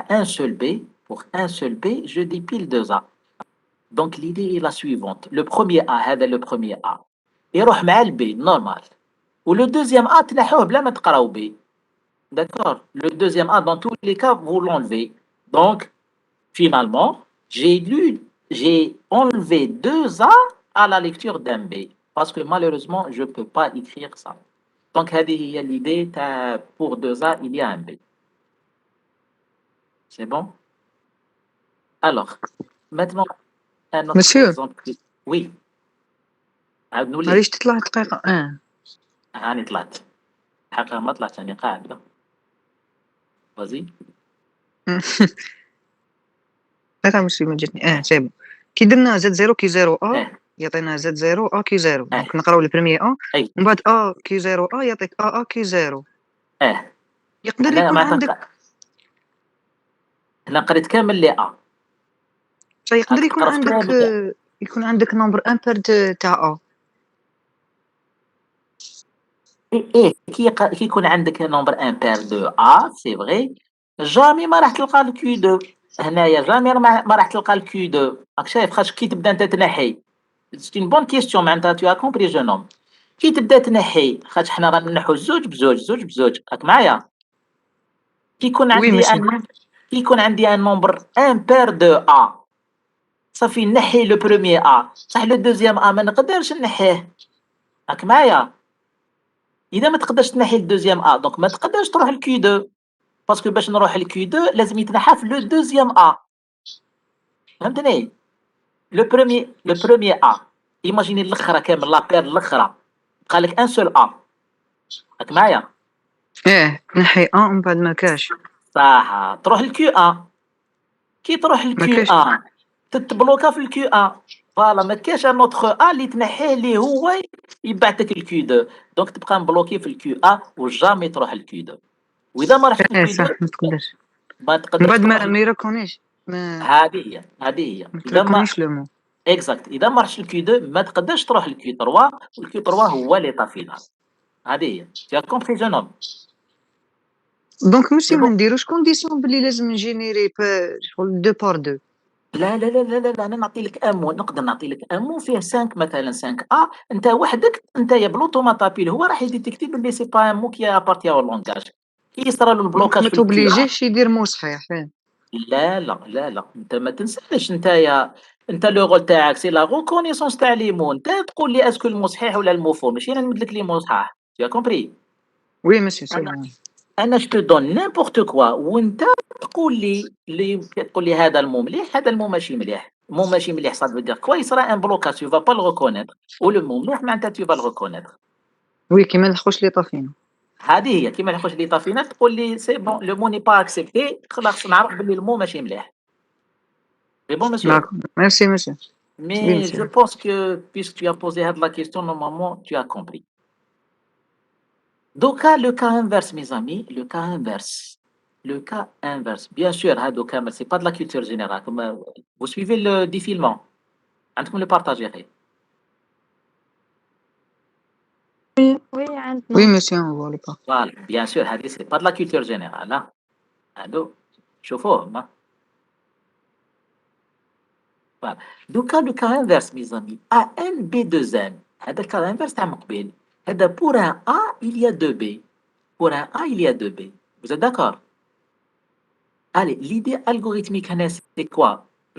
un seul B. Pour un seul B, je dépile deux A. Donc, l'idée est la suivante. Le premier A, le premier A. يروح مع le B, normal. Ou le deuxième A, تنحوه بلا ما تقراو B. D'accord? Le deuxième A, dans tous les cas, vous l'enlevez. Donc, finalement, j'ai enlevé deux A à la lecture d'un B. Parce que malheureusement, je ne peux pas écrire ça. Donc, l'idée, pour deux A, il y a un B. C'est bon? Alors, maintenant, un autre Monsieur, exemple. Oui. عاود معليش تطلع دقيقة. هاني طلعت. حقا ما طلعت أنا قاعد. Vas-y. لا ماشي ما جاتني. سي بون. كي درنا زد زيرو كي زيرو يعطينا زد زيرو كي زيرو. دونك نقراو البريمي ومن بعد كي زيرو يعطيك كي زيرو. يقدر يكون عندك. أنا قريت كامل لي يقدر يكون عندك نمبر امبير تاع كي يكون عندك نمبر امبير دو سي فغي، جامي ما راح تلقى الكيو دو هنايا، جامي ما راح تلقى الكيو دو. راك شايف خاطر كي تبدا انت تنحي، سي اون بون كيستيون معناتها تو كومبري جون هوم. كي تبدا تنحي خاطر حنا رانا نحو زوج بزوج، راك معايا؟ كي يكون عندي ان نمبر امبير دو صافي نحي لو بروميي صح، لو دوزيام ما نقدرش نحيه، راك معايا؟ اذا ما تقدرش تنحي الدوزيام دونك ما تقدرش تروح لكيو دو، باسكو باش نروح لكيو دو لازم يتنحى في لو دوزيام فهمتني؟ لو بروميي ايماجيني الاخرى كامل لابير الاخرى بقى لك ان سول راك معايا؟ نحي ومن بعد ما كاش صح، تروح للكيو كي تروح للكيو تتبلوكا في الكيو فوالا ما كاش ان اوتر اللي تنحيه اللي هو يبعثك الكيو دو، دونك تبقى مبلوكي في الكيو وجامي تروح للكيو دو. واذا ما رحت للكيو صح دو ما تقدرش من بعد ما يركونيش هذه هي اذا ما لو مو اكزاكت، اذا ما رحتش للكيو دو ما تقدرش تروح للكيو 3، والكيو 3 هو ليطا فينال. هذه هي تي كومبري جون هوم. دونك ماشي ما نديروش كونديسيون بلي لازم نجينيري شغل 2 بار 2. لا انا نعطي لك نقدر نعطي لك امو فيه 5 مثلا 5 انت وحدك انت يا بلوتوماتابيل هو راح يديتيكتي بلي سي با مو كي ابارتيا او لونغاج كي يصرى له البلوكاج ما في الكيو توبليجيش يدير مو صحيح. لا انت ما تنساش انت لو رول تاعك سي لا ريكونيسونس تاع لي مو، انت تقول لي اسكو المو صحيح ولا المو فو، ماشي انا نمد لك لي مو صحاح. tu as compris وي ماشي سي بون. انا جو تو دون نيمبورت كوا وانت تقول لي هذا المو مليح هذا المو ماشي مليح. مو ماشي مليح صاد فو دير كوا يصرى ان بلوكاج tu vas pas le reconnaître و لو مو مليح معناتها tu vas le reconnaître. وي كيما نلحقوش لي طافينا هذه هي كيما نحوش لي طافينا تقول لي سي بون لو مو ني با اكسبتي، خلاص نعرف بلي المو ماشي مليح. سي بون مسيو. ميرسي مسيو. Mais je pense que, puisque tu as posé la question, normalement, tu as compris. Donc, le cas inverse, mes amis, le cas inverse. Le cas inverse. Bien sûr, ce n'est pas de la culture générale. Vous suivez le défilement. Vous le partagez. Oui, عندنا. Oui, monsieur, on voit le pas. Voilà, bien sûr, ce n'est pas de la culture générale. Chauffe-moi. Voilà. Donc, le cas inverse, mes amis, A1, B2N. Le cas inverse, pour un A, il y a 2 B. Pour un A, il y a 2 B. Vous êtes d'accord? Allez, l'idée algorithmique, c'est quoi?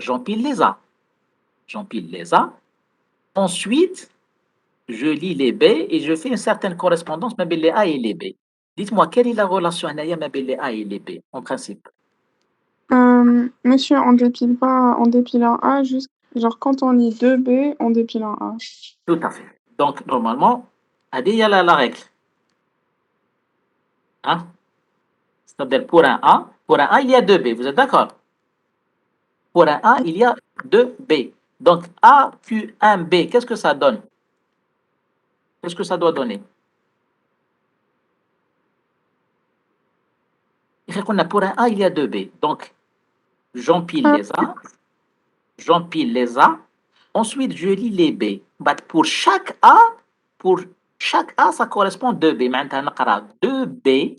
J'empile les A. Ensuite, je lis les B et je fais une certaine correspondance entre les A et les B. Dites-moi, quelle est la relation entre les A et les B, en principe? Monsieur, on dépile pas, on dépile un A, juste, genre, quand on lit 2B, on dépile un A. Tout à fait. Donc, normalement, il y a la règle. Hein? C'est-à-dire, pour un A, il y a 2 B. Vous êtes d'accord? Pour un A, il y a 2 B. Donc, AQ1B, qu'est-ce que ça donne? Qu'est-ce que ça doit donner? Pour un A, il y a 2 B. Donc, j'empile les A. Ensuite, je lis les B. Pour chaque A, ça correspond 2 B. Maintenant, 2 B.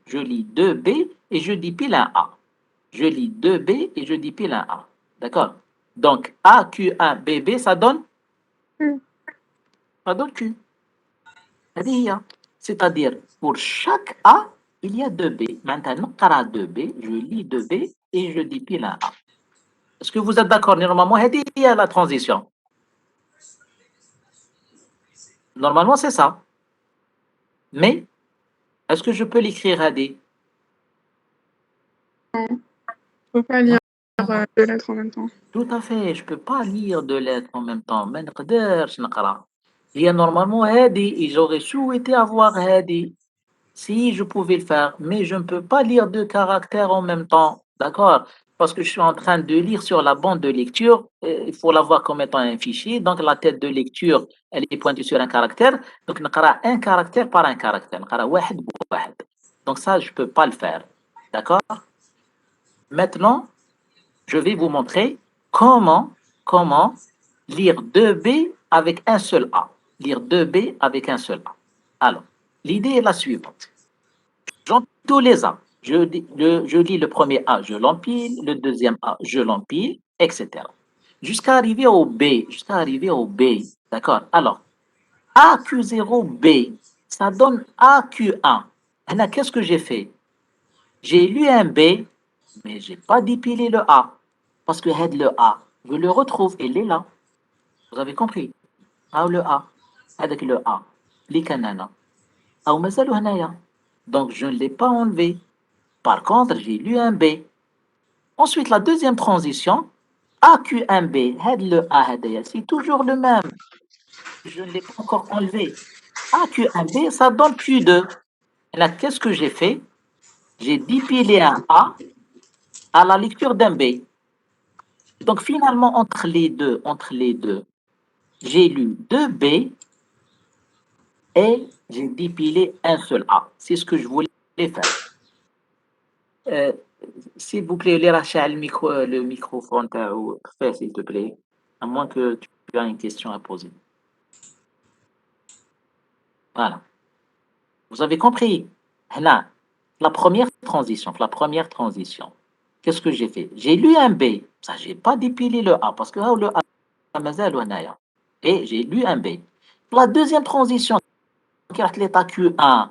Je lis 2 B et je dépile un A. Je lis 2 B et je dépile un A. D'accord? Donc, AQ1 BB, ça donne? Ça donne Q. C'est-à-dire, pour chaque A, il y a 2 B. Maintenant, 2 B, je lis 2 B et je dépile un A. Est-ce que vous êtes d'accord? Normalement, il y a la transition. Normalement, c'est ça. Mais, est-ce que je peux l'écrire Hadi? Non, je peux pas lire 2 lettres en même temps. Tout à fait, je peux pas lire 2 lettres en même temps. ما نقدرش نقرا. هي normalement Hadi et j'aurais souhaité avoir Hadi si je pouvais le faire, mais je ne peux pas lire 2 caractères en même temps. D'accord? Parce que je suis en train de lire sur la bande de lecture. Il faut la voir comme étant un fichier. Donc, la tête de lecture, elle est pointée sur un caractère. Donc, نقرا un caractère par un caractère. نقرا واحد بواحد. Donc, ça, je ne peux pas le faire. D'accord? Maintenant, je vais vous montrer comment lire 2B avec un seul A. Lire 2B avec un seul A. Alors, l'idée est la suivante. J'empile tous les A. Je lis le premier A, je l'empile, le deuxième A, je l'empile, etc. Jusqu'à arriver au B. D'accord? Alors, AQ0B, ça donne AQ1. Maintenant, qu'est-ce que j'ai fait? J'ai lu un B, mais je n'ai pas dépilé le A. Parce que le A, je le retrouve, il est là. Vous avez compris? Le A. Avec le A. Likanana. Donc, je ne l'ai pas enlevé. Par contre, j'ai lu un B. Ensuite, la deuxième transition, AQ1B, le A, c'est toujours le même. Je ne l'ai pas encore enlevé. AQ1B, ça donne Q2. Et là, qu'est-ce que j'ai fait? J'ai dépilé un A à la lecture d'un B. Donc, finalement, entre les deux, j'ai lu 2B et j'ai dépilé un seul A. C'est ce que je voulais faire. S'il vous plaît, les rachats le microphone, fais, s'il te plaît, à moins que tu aies une question à poser. Voilà. Vous avez compris? Là, la première transition, qu'est-ce que j'ai fait? J'ai lu un B, ça, j'ai pas dépilé le A, parce que le A, et j'ai lu un B. La deuxième transition, qui est l'état Q1,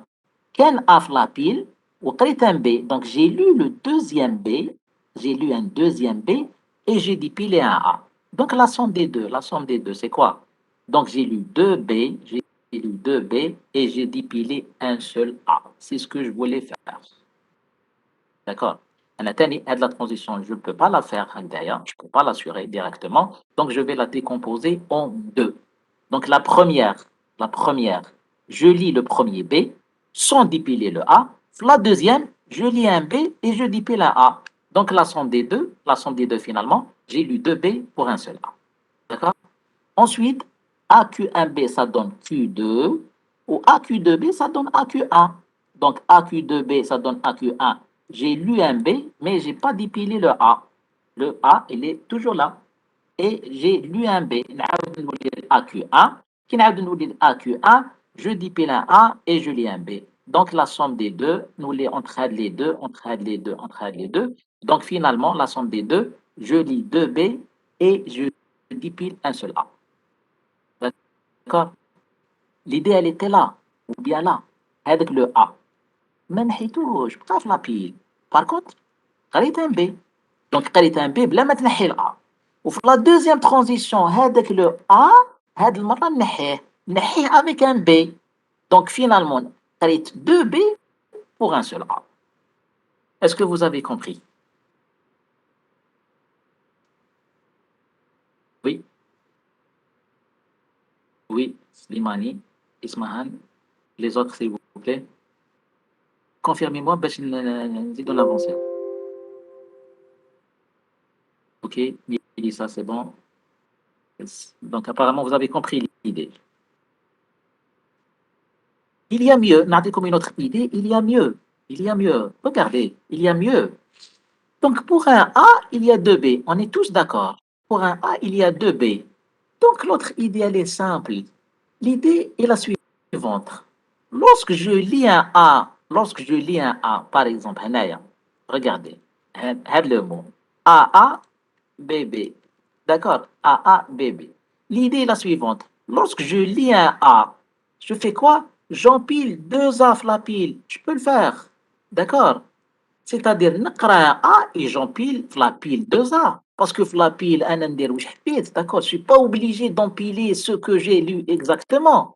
Ken a la pile, ou un B. Donc, j'ai lu le deuxième B, j'ai lu un deuxième B, et j'ai dépilé un A. Donc, la somme des deux, c'est quoi? Donc, j'ai lu 2B, j'ai lu 2B, et j'ai dépilé un seul A. C'est ce que je voulais faire. D'accord? La transition, je ne peux pas la faire d'ailleurs, je ne peux pas l'assurer directement, donc je vais la décomposer en deux. Donc la première, je lis le premier B sans dépiler le A. La deuxième, je lis un B et je dépile un A. Donc la somme des deux finalement, j'ai lu 2B pour un seul A. D'accord? Ensuite, AQ1B, ça donne Q2, ou AQ2B, ça donne AQ1. Donc AQ2B, ça donne AQ1. J'ai lu un B, mais je n'ai pas dépilé le A. Le A, il est toujours là. Et j'ai lu un B. AQ1. AQ1, je dépile un A et je lis un B. Donc la somme des deux, on trade les deux. Donc finalement, la somme des deux, je lis 2B et je dépile un seul A. D'accord? L'idée, elle était là, ou bien là, avec le A. ما نحيتوش بقى في لابيل. Par contre, قريت un B. Donc, قريت un B بلا ما تنحي ال A. وفي la deuxième transition, هذاك le A, هاد المرة نحيه avec un B. Donc, finalement, قريت 2B pour un seul A. Est-ce que vous avez compris? Oui. Oui, Slimani, Ismahan, les autres, s'il vous plaît. Confirmez-moi, باش نزيدو l'avancer. Ok, ça c'est bon. Donc apparemment, vous avez compris l'idée. Il y a mieux, n'avez comme une autre idée, il y a mieux. Regardez, il y a mieux. Donc pour un A, il y a 2B. On est tous d'accord. Pour un A, il y a 2B. Donc l'autre idée, elle est simple. L'idée est la suivante. Lorsque je lis un A, par exemple, regardez, le mot AA, BB. D'accord? AA, BB. L'idée est la suivante. Lorsque je lis un A, je fais quoi? J'empile 2 A la pile. Je peux le faire. D'accord? C'est-à-dire, نقرا un A et j'empile la pile 2 A. Parce que la pile, d'accord? Je ne suis pas obligé d'empiler ce que j'ai lu exactement.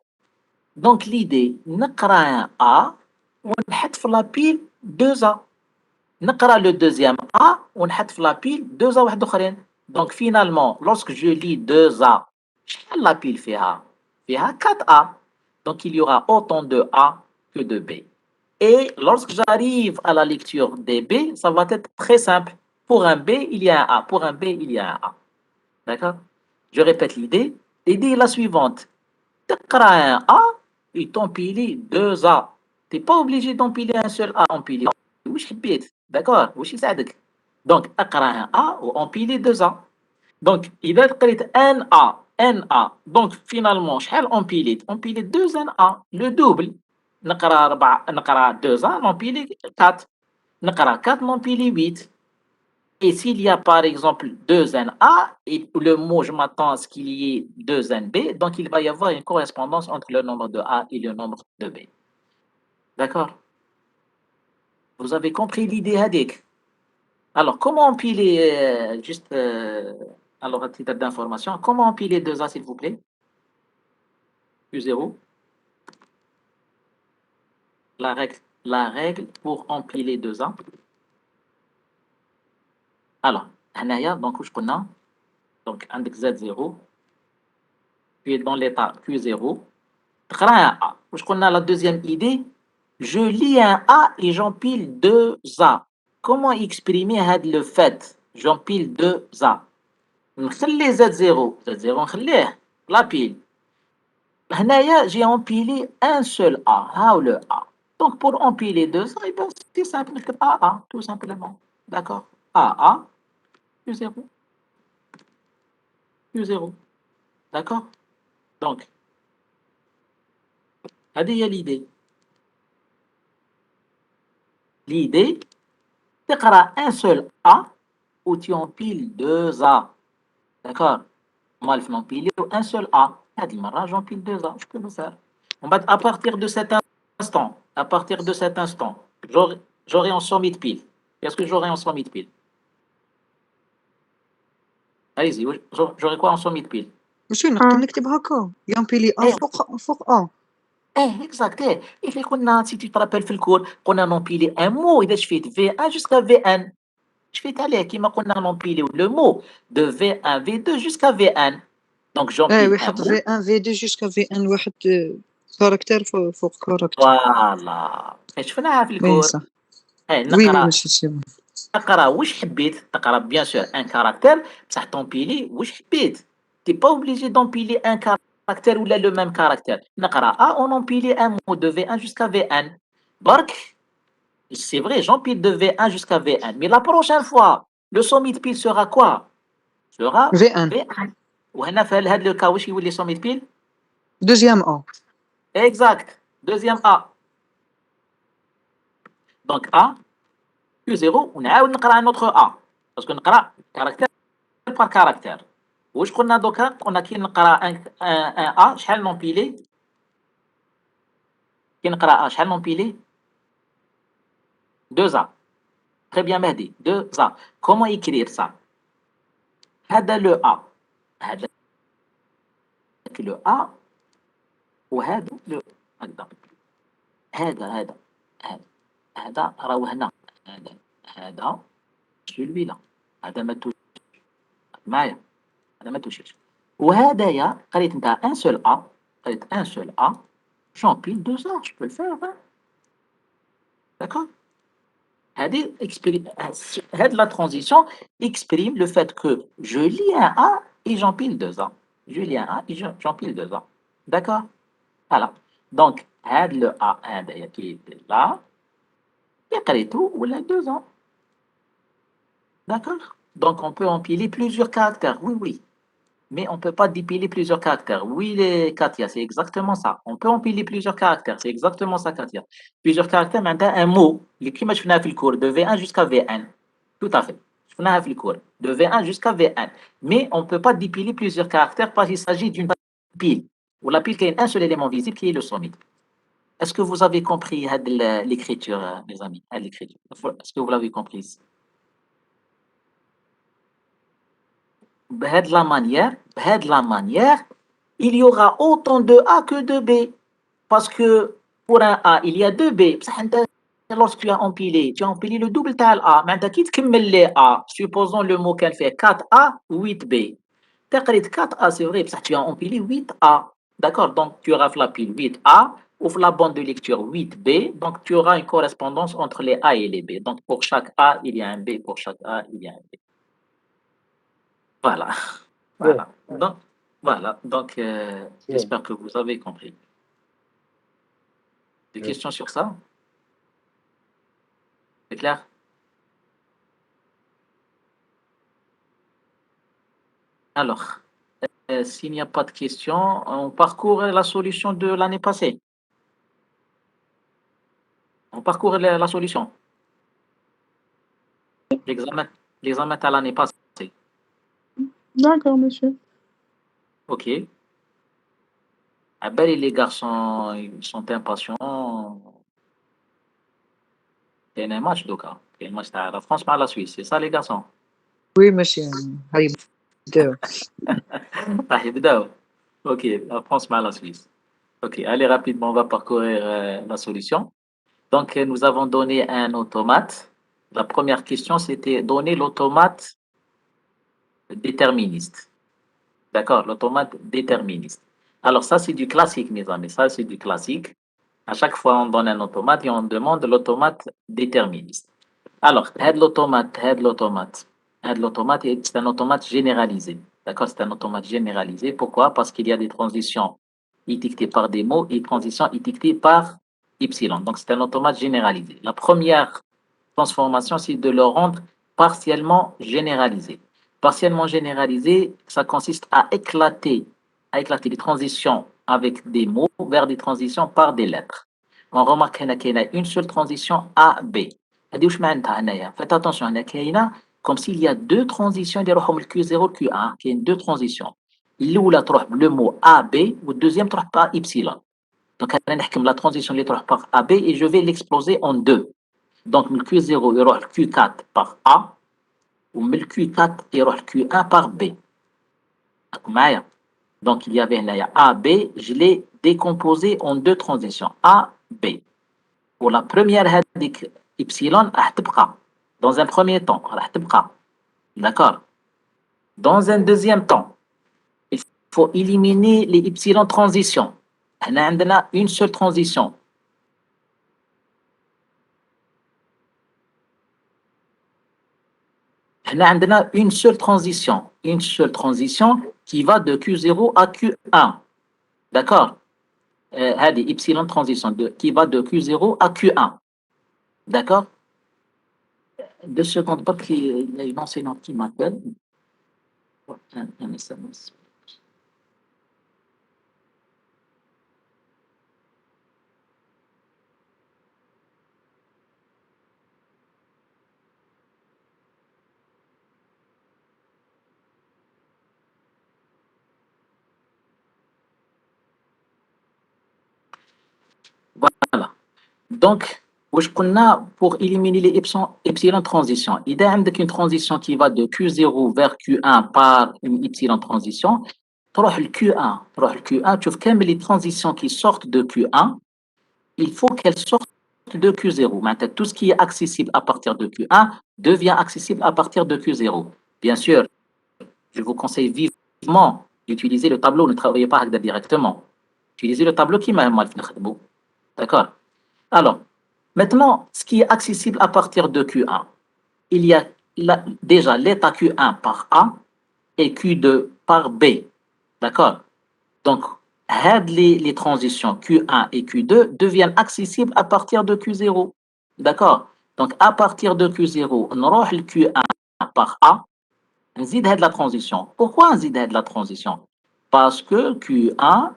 Donc l'idée, نقرا un A, ونحط la pile 2 A. نقرا le deuxième A, ونحط la pile 2 A واحد اخرين. Donc finalement, lorsque je lis 2 A, شحال la pile فيها 4 A. Donc il y aura autant de A que de B. Et lorsque j'arrive à la lecture des B, ça va être très simple. Pour un B, il y a un A. Pour un B, il y a un A. D'accord? Je répète l'idée. L'idée est la suivante. تقرا un A et t'empiler 2 A. Tu n'es pas obligé d'empiler un seul A. Empiler. واش حبيت. D'accord? واش يساعدك. Donc, اقرا un A ou empiler 2 A. Donc, il va être NA. NA. Donc, finalement, شحال empilé? Empilé 2 NA. Le double. نقرا 2A, empilé 4. نقرا 4, empilé 8. Et s'il y a par exemple 2NA, et le mot, je m'attends à ce qu'il y ait 2NB, donc il va y avoir une correspondance entre le nombre de A et le nombre de B. D'accord? Vous avez compris l'idée, Hadik? Alors, comment empiler, alors à titre d'information, comment empiler 2A, s'il vous plaît? Q0. La règle pour empiler 2A. Alors, donc, je connais. Donc, index Z0, puis dans l'état Q0, un A. Je connais la deuxième idée. Je lis un A et j'empile 2 A. Comment exprimer le fait? J'empile 2 A. نخلي Z0. Z0 نخليه la pile. هنايا j'ai empilé un seul A. How le A. Donc pour empiler 2 A, c'est simple, نكتب AA, tout simplement. D'accord? AA, Q0. Q0. D'accord? Donc, هذه هي l'idée. L'idée, تقرأ un seul A ou tu empiles 2 A. D'accord? Moi, je m'empile un seul A. J'empile 2 A. Je peux le faire. À partir de cet instant, j'aurai en somme de pile. Qu'est-ce que j'aurai en somme de pile? Allez-y, j'aurai quoi en somme de pile? ماشي نقدر نكتب هكا يامبيلي ا فوق ا. Exact. Et si tu te rappelles في الكور قلنا نمبيلي un mot إذا شفيت V1 jusqu'à V1. شفيت عليه كيما قلنا نمبيلي le mot de V1 V2 jusqu'à V1. Donc j'empile un واحد mot. في 1 في 2 جوسكا في 1 واحد كاركتير فوق كاركتير. فوالا شفناها في وي الكور. صح. وي نقرا ماشي سي بون. تقرا واش حبيت تقرا بيان سور ان كاركتير بصح طومبيلي واش حبيت تي با اوبليجي دومبيلي ان كاركتير ولا لو ميم كاركتير نقرا ا اون امبيلي ان مو دو V1 jusqu'à V1 برك c'est vrai j'empile de V1 jusqu'à V1 mais la prochaine fois le sommet de pile sera quoi sera في 1 V1 وهنا في هذا لو كا واش يولي sommet de pile دوزيام ا. exact deuxième A donc A Q0 ونعاود نقرا un autre A parce que نقرا كاركتير par caractère. واش قلنا دوكا قلنا كي نقرا ان ا شحال نومبيلي كي نقرا ا شحال نومبيلي 2 a très bien مهدي 2 a comment écrire ça هذا لو ا هذا لو ا وهذا لو هكذا هذا هذا راهو هنا هذا celui là هذا ما توش معايا هذا ما توشيش وهذايا قريت انت ان سول ا قريت ان سول ا j'empile 2 a je peux le faire hein? D'accord. La transition exprime le fait que je lis un A et j'empile 2 A. Je lis un A et j'empile 2 A. D'accord. Voilà. Donc, le A qui est là, et tout, ou les 2 A. D'accord. Donc, on peut empiler plusieurs caractères. Oui, oui. Mais on ne peut pas dépiler plusieurs caractères. Oui, Katia, c'est exactement ça. On peut empiler plusieurs caractères. C'est exactement ça, Katia. Plusieurs caractères, maintenant, un mot, qui m'a fait le cours de V1 jusqu'à V1. Tout à fait. Je fais le cours de V1 jusqu'à V1. Mais on ne peut pas dépiler plusieurs caractères parce qu'il s'agit d'une pile. Ou la pile qui a un seul élément visible qui est le sommet. Est-ce que vous avez compris l'écriture, mes amis? Est-ce que vous l'avez comprise? De la manière, il y aura autant de A que de B. Parce que pour un A, il y a deux B. Lorsque tu as empilé le double de A. Maintenant, qui te les A? Supposons le mot qu'elle fait 4A, 8B. Tu as 4A, c'est vrai, tu as empilé 8A. D'accord, donc tu auras la pile 8A, ouvre la bande de lecture 8B, donc tu auras une correspondance entre les A et les B. Donc pour chaque A, il y a un B, pour chaque A, il y a un B. Voilà. Voilà. Donc, j'espère que vous avez compris. Des questions sur ça? C'est clair? Alors, s'il n'y a pas de questions, on parcourt la solution de l'année passée. On parcourt la solution. L'examen à l'année passée. D'accord, monsieur. Ok. Ah ben, les garçons, ils sont impatients. Il y a un match, donc. Il y a un match de la France par la Suisse. C'est ça, les garçons? Oui, monsieur. Allez, deux. Ah, évidemment. Ok, la France par la Suisse. Ok, allez rapidement, on va parcourir la solution. Donc, nous avons donné un automate. La première question, c'était donner l'automate déterministe. D'accord, l'automate déterministe. Alors, ça, c'est du classique, mes amis. Ça, c'est du classique. À chaque fois, on donne un automate et on demande l'automate déterministe. Alors, l'automate, c'est un automate généralisé. D'accord, c'est un automate généralisé. Pourquoi? Parce qu'il y a des transitions étiquetées par des mots et des transitions étiquetées par epsilon. Donc, c'est un automate généralisé. La première transformation, c'est de le rendre partiellement généralisé. Partiellement généralisé, ça consiste à éclater les transitions avec des mots vers des transitions par des lettres. On remarque qu'il y a une seule transition A-B. Faites attention, comme s'il y a deux transitions, Q0, Q1, il y a deux transitions. Le mot AB, ou le deuxième par Y. Donc, la transition par AB et je vais l'exploser en deux. Donc, le Q0 il le Q4 par A ou le Q4 il le Q1 par B. Donc, il y avait là A, B, je l'ai décomposé en deux transitions, A, B. Pour la première, epsilon, dans un premier temps, d'accord. Dans un deuxième temps, il faut éliminer les epsilon transitions. On a une seule transition. On a une seule transition qui va de Q0 à Q1. D'accord? Epsilon transition qui va de Q0 à Q1. D'accord? 2 secondes, pas qu'il y a une enseignante qui m'appelle. Un SMS. Voilà. Donc, pour éliminer les epsilon transition, il y a une transition qui va de Q0 vers Q1 par une epsilon transition. تروح le Q1, tu vois les transitions qui sortent de Q1, il faut qu'elles sortent de Q0. Maintenant, tout ce qui est accessible à partir de Q1 devient accessible à partir de Q0. Bien sûr, je vous conseille vivement d'utiliser le tableau, ne travaillez pas directement. Utilisez le tableau qui m'a mal fait. D'accord? Alors, maintenant, ce qui est accessible à partir de Q1, il y a déjà l'état Q1 par A et Q2 par B. D'accord? Donc, les transitions Q1 et Q2 deviennent accessibles à partir de Q0. D'accord? Donc, à partir de Q0, on aura le Q1 par A, on zide la transition. Pourquoi on zide la transition? Parce que Q1,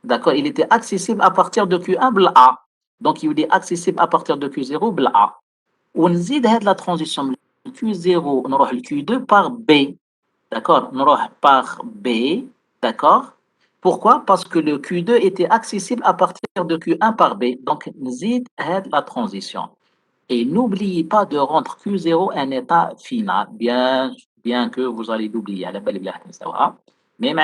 d'accord, il était accessible à partir de Q1 bla A. Donc, il est accessible à partir de Q0 bla A. On zide la transition Q0, on aura le Q2 par B. D'accord? On aura par B. D'accord? Pourquoi? Parce que le Q2 était accessible à partir de Q1 par B. Donc, zid la transition. Et n'oubliez pas de rendre Q0 un état final, bien que vous allez l'oublier. Mais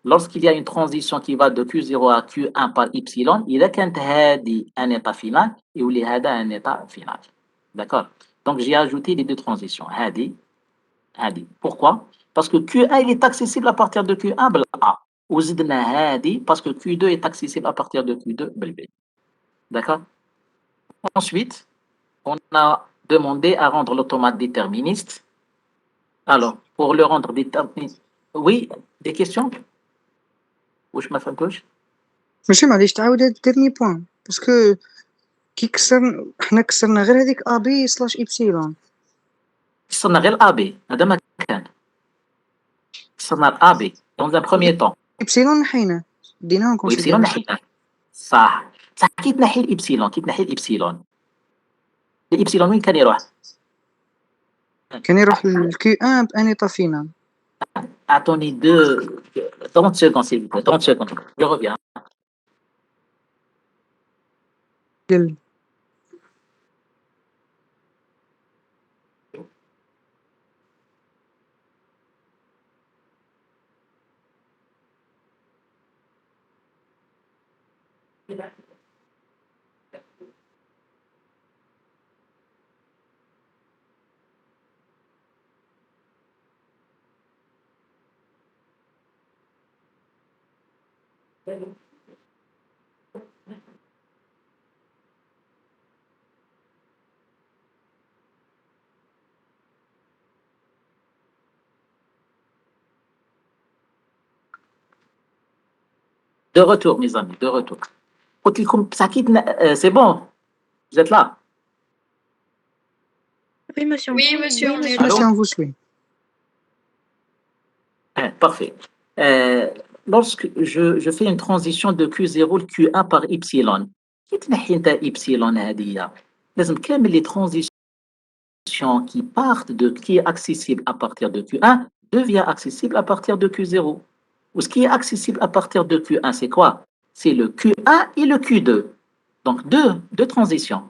lorsqu'il y a une transition qui va de Q0 à Q1 par epsilon, il y a un état final et il y a un état final. D'accord? Donc, j'ai ajouté les deux transitions. Pourquoi? Parce que Q1 il est accessible à partir de Q1 bla A. Parce que Q2 est accessible à partir de Q2 bla B. D'accord? Ensuite, on a demandé à rendre l'automate déterministe. Alors, pour le rendre déterministe, oui, des questions? Ou je me fais un touche? Monsieur, معليش تعاود le dernier point. Parce que حنا كسرنا غير هذيك ا بي سلاش ايبسيلون. كسرنا غير الA B هذا ما كان. كسرنا الA B dans un premier temps. ايبسيلون نحينا ديناهم وإبسيلون نحيناه. صح كي تنحي الإبسيلون الإبسيلون وين كان يروح؟ كان يروح للكي ان باني طافينا. Attendez 30 secondes s'il vous plaît, 30 secondes. Je reviens. قال De retour mes amis, de retour. قلت لكم بصح كي c'est bon. Vous êtes là? Oui, monsieur. Oui, monsieur, on est Allô? Allô, on vous suit. Parfait. Lorsque je fais une transition de Q0 le Q1 par epsilon, كي تنحي انت epsilon هذه لازم كامل les transitions qui partent de qui est accessible à partir de Q1 devient accessible à partir de Q0. Ou ce qui est accessible à partir de Q1, c'est quoi? C'est le Q1 et le Q2. Donc deux transitions.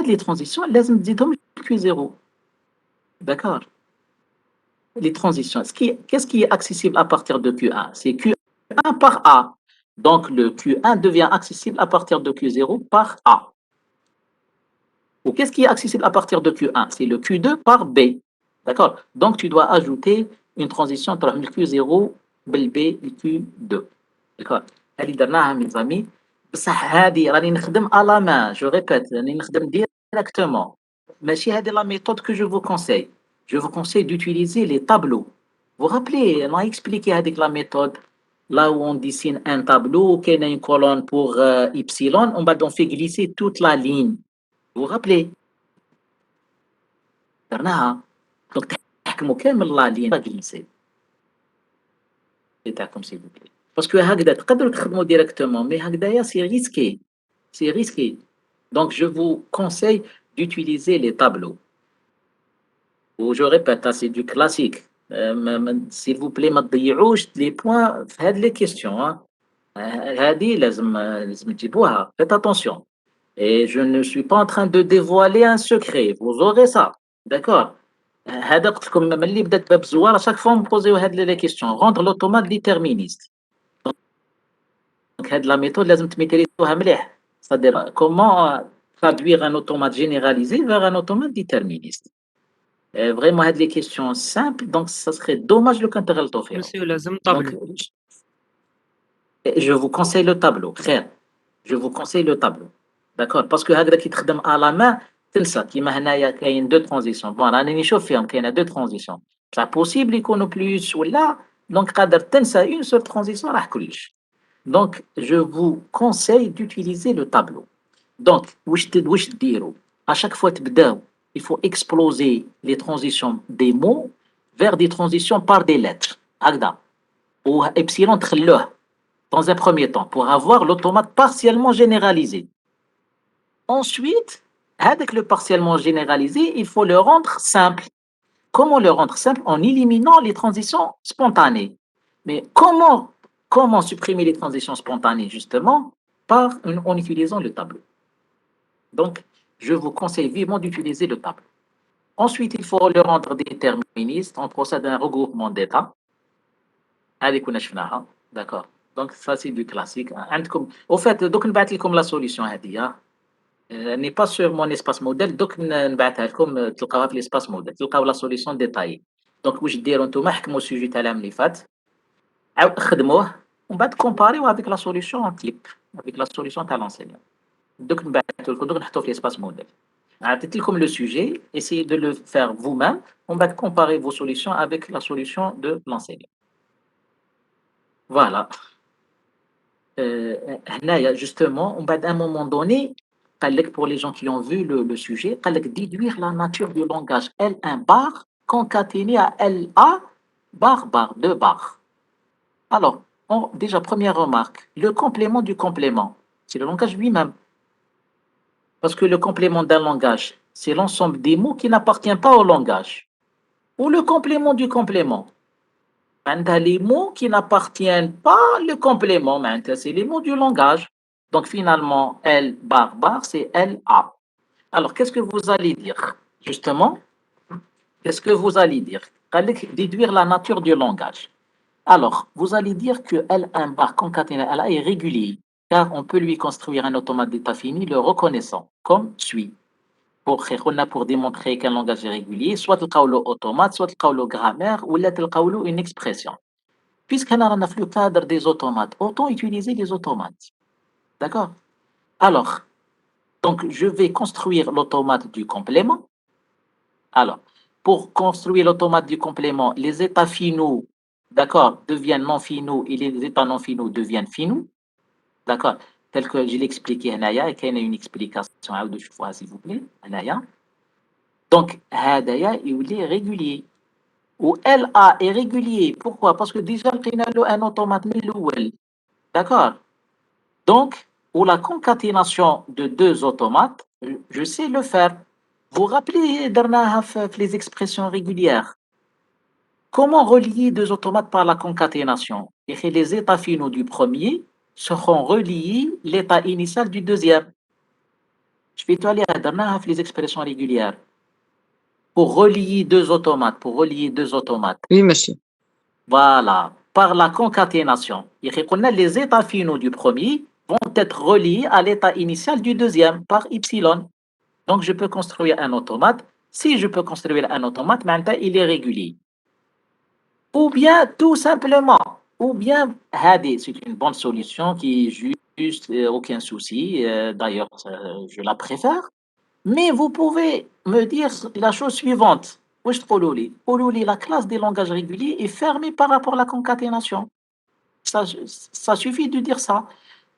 Les transitions, لازم تزيدهم Q0. D'accord? Les transitions. Qu'est-ce qui est accessible à partir de Q1? C'est Q1 par A. Donc, le Q1 devient accessible à partir de Q0 par A. Ou qu'est-ce qui est accessible à partir de Q1? C'est le Q2 par B. D'accord? Donc, tu dois ajouter une transition entre le Q0, le B et le Q2. D'accord? هذه درناها mes amis. بصح هذه راني نخدم à la main. Je répète, راني نخدم directement. ماشي هذه la méthode que je vous conseille. Je vous conseille d'utiliser les tableaux. Vous vous rappelez, on a expliqué avec la méthode, là où on dessine un tableau, qu'il y a une colonne pour Y, on fait glisser toute la ligne. Vous vous rappelez? Donc, تحكموا كامل la ligne pas glisser. تاعكم s'il vous plaît. Parce que هكذا تقدروا تخدموا directement, mais هكذايا c'est risqué. C'est risqué. Donc, je vous conseille d'utiliser les tableaux. Ou je répète, c'est du classique. S'il vous plaît, ما تضيعوش les points في هذه les questions. هذه لازم تجيبوها. Faites attention. Et je ne suis pas en train de dévoiler un secret. Vous aurez ça. D'accord? هذا قلت لكم ملي بدات باب الزوار chaque fois me poser هذه les questions. Rendre l'automate déterministe. Donc هذه la méthode لازم تميتريزوها مليح. C'est-à-dire comment traduire un automate généralisé vers un automate déterministe. Vraiment, les questions simples, donc ça serait dommage le كان تغلطوا فيهم. Monsieur لازم Donc, طابلو. je vous conseille le tableau. خير. Je vous conseille le tableau. D'accord? Parce que هكذا كي تخدم à la main تنسى كيما هنايا كاين deux transitions. Bon, راني نشوف فيهم كاين deux transitions. Ça possible يكونوا plus ولا donc قادر تنسى une seule transition راح كلش. Donc, je vous conseille d'utiliser le tableau. Donc, واش ديروا؟ À chaque fois تبداو il faut exploser les transitions des mots vers des transitions par des lettres. هكذا. Ou epsilon تخلوه dans un premier temps pour avoir l'automate partiellement généralisé. Ensuite, avec le partiellement généralisé, il faut le rendre simple. Comment le rendre simple? En éliminant les transitions spontanées. Mais comment supprimer les transitions spontanées? Justement, en utilisant le tableau. Donc, je vous conseille vivement d'utiliser le tableau. Ensuite, il faut le rendre déterministe. On procède à un regroupement d'états. D'accord. Donc, ça, c'est du classique. Au fait, donc, on va comme la solution. N'est pas sur mon espace modèle. Donc, on va comme l'espace modèle. تلقاو la solution détaillée. Donc, واش ديروا نتوما حكموا السوجي تاع العام اللي فات. خدموه ومن بعد كومباريو avec la solution type, avec la solution تاع l'enseignant. Donc, on نحطوه في l'espace modèle. عطيت لكم le sujet, essayez de le faire vous-même. On va comparer vos solutions avec la solution de l'enseignant. Voilà. هنايا justement, on va à un moment donné, pour les gens qui ont vu le sujet, déduire la nature du langage L1 bar concaténé à LA bar, deux barres. Alors, déjà, première remarque, le complément du complément, c'est le langage lui-même. Parce que le complément d'un langage, c'est l'ensemble des mots qui n'appartiennent pas au langage. Ou le complément du complément. Les mots qui n'appartiennent pas au complément, c'est les mots du langage. Donc finalement, L bar, c'est LA. Alors, qu'est-ce que vous allez dire? Justement, qu'est-ce que vous allez dire? Déduire la nature du langage. Alors, vous allez dire que L1 bar concaténé à LA est régulier, car on peut lui construire un automate d'état fini le reconnaissant, comme suit. Pour démontrer qu'un langage est régulier, soit le automate, soit le grammaire, ou une expression. Puisqu'on a le cadre des automates, autant utiliser les automates. D'accord? Alors, donc je vais construire l'automate du complément. Alors, pour construire l'automate du complément, les états finaux, d'accord, deviennent non finaux et les états non finaux deviennent finaux. D'accord? Tel que je l'ai expliqué, et qu'il y a une explication à deux fois, s'il vous plaît. Donc, il est régulier. Ou LA est régulier. Pourquoi? Parce que déjà, on a un automate milouel. D'accord? Donc, pour la concaténation de deux automates, je sais le faire. Vous vous rappelez, les expressions régulières. Comment relier deux automates par la concaténation? Et que les états finaux du premier seront reliés l'état initial du deuxième. Je vais aller à les expressions régulières. Pour relier deux automates. Oui, monsieur. Voilà, par la concaténation. Les états finaux du premier vont être reliés à l'état initial du deuxième par epsilon. Donc, je peux construire un automate. Si je peux construire un automate, maintenant, il est régulier. Ou bien, tout simplement, c'est une bonne solution qui est juste, aucun souci. D'ailleurs, je la préfère. Mais vous pouvez me dire la chose suivante. La classe des langages réguliers est fermée par rapport à la concaténation. Ça suffit de dire ça.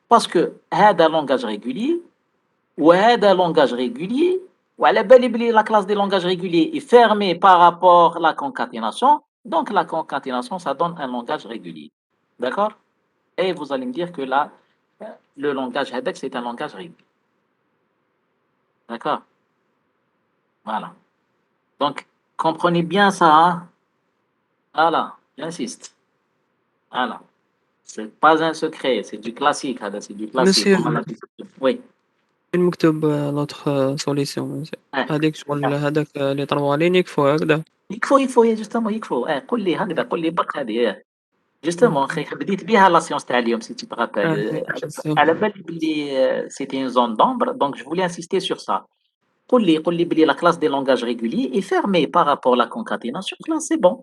Parce que un langage régulier, ou un langage régulier, ou la classe des langages réguliers est fermée par rapport à la concaténation. Donc la concaténation, ça donne un langage régulier. D'accord? Et vous allez me dire que là, le langage HEDEC, c'est un langage régulier. D'accord? Voilà. Donc, comprenez bien ça, hein? Voilà, j'insiste. Voilà. C'est pas un secret, c'est du classique, c'est du classique. Monsieur, Oui. المكتوب l'autre solution monsieur. Ah, هذيك شغل هذاك لي 3 lignes يكفوا هكذا. يكفو justement يكفو. قول لي هكذا، قول لي برك هذه. Justement, بديت بها la séance تاع اليوم si tu te rappelles. على بالي بلي c'était une zone d'ombre, donc je voulais insister sur ça. قول لي بلي la classe des langages réguliers est fermée par rapport à la concaténation. Là, c'est bon.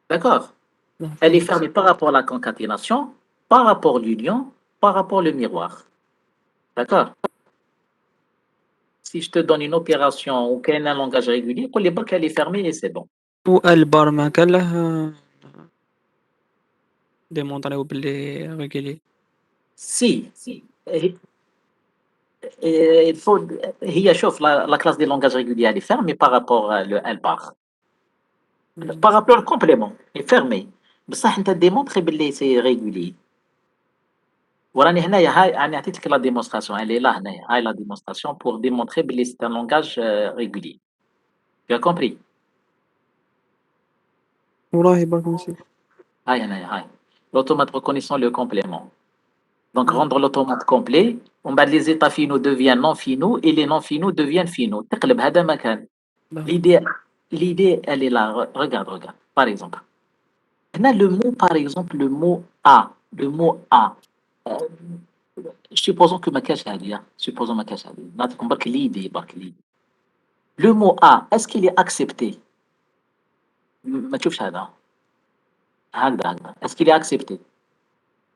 D'accord? Elle est fermée par rapport à la concaténation, par rapport à l'union, par rapport au miroir. D'accord? Si je te donne une opération ou qu'elle a un langage régulier, قول لي برك elle est fermée et c'est bon. والبار ما كان له ديمونطريو باللي régulier. Si. Il faut هي شوف la classe des langages réguliers elle est fermée par rapport à le L bar. Par rapport au complément, elle est fermée. بصح انت démontrer باللي c'est régulier. وراني هنايا هاي عطيت لك la démonstration, elle est là هنايا. هاي la démonstration pour démontrer باللي c'est un langage régulier. Tu as compris? وراهي برك monsieur. هاي. L'automate reconnaissant le complément. Donc, rendre l'automate complet, les états finaux deviennent non finaux et les non finaux deviennent finaux. تقلب هذا مكان. L'idée, elle est là. Regarde. Par exemple. On a le mot, par exemple, le mot A. Le mot A. Supposons que ma cache a dit. Supposons ma cache a dit. L'idée. Le mot A, est-ce qu'il est accepté? ما تشوفش هذا. هكذا. Est-ce qu'il est accepté?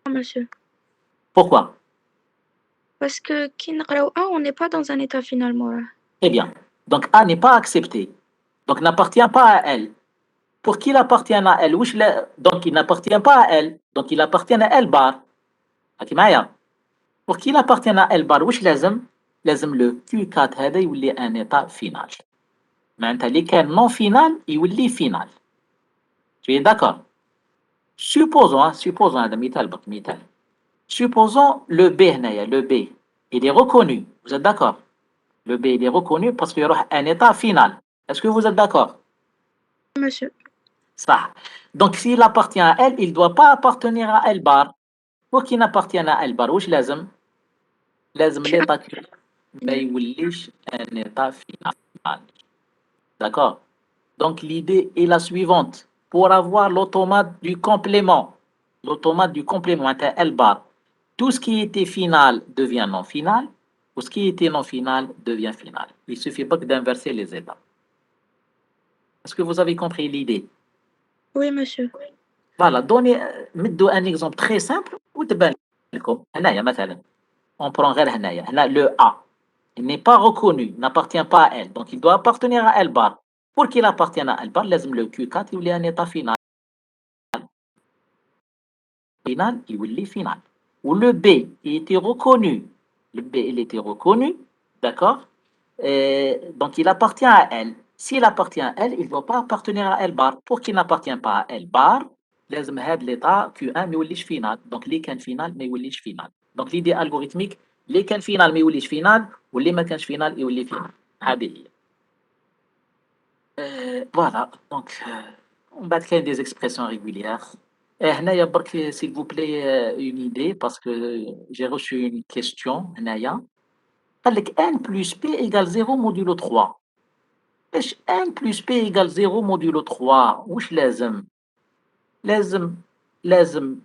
Non, monsieur. Pourquoi? Parce que qui نقراو A, on n'est pas dans un état final moral. Très bien. Donc A n'est pas accepté. Donc n'appartient pas à elle. Pour qui il appartient à elle? Donc il n'appartient pas à elle. Donc il appartient à elle bar. Pour qui il appartient à elle bar? وش لازم؟ لازم لو Q4 هذا يولي ان état final. معناتها اللي كان non final يولي final. Tu es d'accord? Supposons هذا مثال برك مثال. Supposons le B هنايا le B il est reconnu. Vous êtes d'accord? Le B il est reconnu parce qu'il يروح un état final. Est-ce que vous êtes d'accord? Monsieur. Ça. Donc s'il appartient à L, il ne doit pas appartenir à L bar. Pour qu'il n'appartienne à L bar, واش لازم l'état ما يوليش un état final. D'accord? Donc l'idée est la suivante. Pour avoir l'automate du complément, c'est L bar, tout ce qui était final devient non final, ou ce qui était non final devient final. Il suffit pas que d'inverser les états. Est-ce que vous avez compris l'idée? Oui, monsieur. Voilà, donnez un exemple très simple وتبان لكم. هنايا مثلا on prend غير هنايا le A. Il n'est pas reconnu, n'appartient pas à L. Donc il doit appartenir à L bar. Pour qu'il appartienne à L bar, لازم le Q4 يولي un état final. Final, il يولي final. Ou le B, il était reconnu. Le B, il était reconnu, d'accord? Donc il appartient à L. S'il appartient à L, il ne doit pas appartenir à L bar. Pour qu'il n'appartient pas à L bar, لازم هذا l'état Q1 ما يوليش final. Donc اللي كان final ما يوليش final. Donc l'idée algorithmique اللي كان final ما يوليش final واللي ما كانش final يولي final. هذه هي. Voilà. Donc on بعد كاين des expressions régulières. هنايا برك s'il vous plaît une idée parce que j'ai reçu une question هنايا. قال لك n plus p égale 0 modulo 3. ايش n plus p égale 0 modulo 3 واش لازم؟ لازم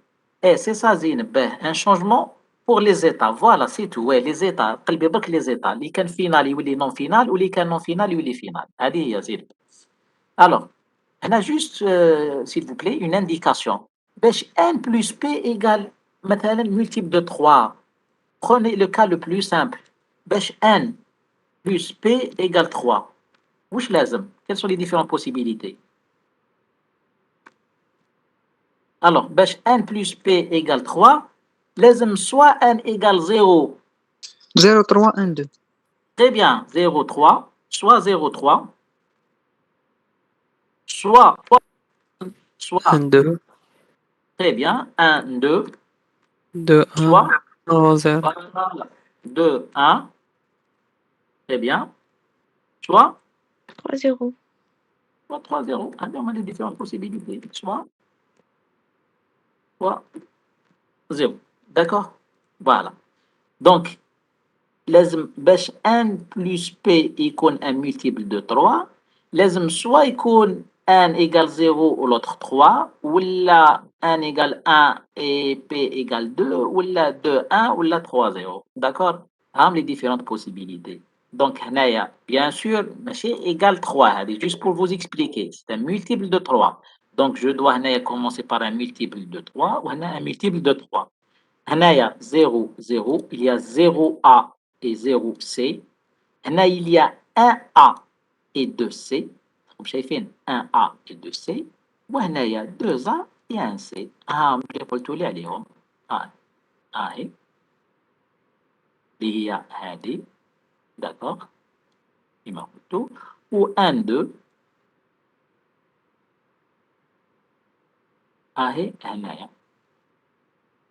c'est ça زين باه un changement pour les états. Voilà, c'est tout. Ouais, les états. قلبي برك les états. اللي كان final يولي non final واللي كان non final يولي final. هذه هي زين. Alors, on a juste, s'il vous plaît, une indication. باش n plus p égale مثلا multiple de 3. Prenez le cas le plus simple. باش n plus p égale 3. واش لازم؟ Quelles sont les différentes possibilités? Alors, باش n plus p égale 3, لازم soit n égale 0. 0 3 1 2. Très bien, 0 3, soit 0 3, soit 2 très bien, 1 2, 2 soit 1 0 2 1, très bien, soit 3-0. 3 0. Alors, on a les différentes possibilités. Soit 0. D'accord? Voilà. Donc, لازم باش n plus p يكون un multiple de 3 لازم soit يكون n égale 0 ou l'autre 3 ولا n égale 1 et p égale 2 ولا 2 1 ولا 3 0. D'accord? هم les différentes possibilités. Donc هنايا bien sûr ماشي égale 3 هذه juste pour vous expliquer. C'est un multiple de 3. Donc je dois هنايا commencer par un multiple de 3 وهنا un multiple de 3. هنايا 0 0 il y a 0A et 0C. هنا il y a 1A et 2C. راكم شايفين 1A et 2C. وهنايا 2A et 1C. اللي قلتوا لي عليهم. هاي اللي هي هذه. داكوغ. كيما قلتوا. و 1 2 هاهي هنايا.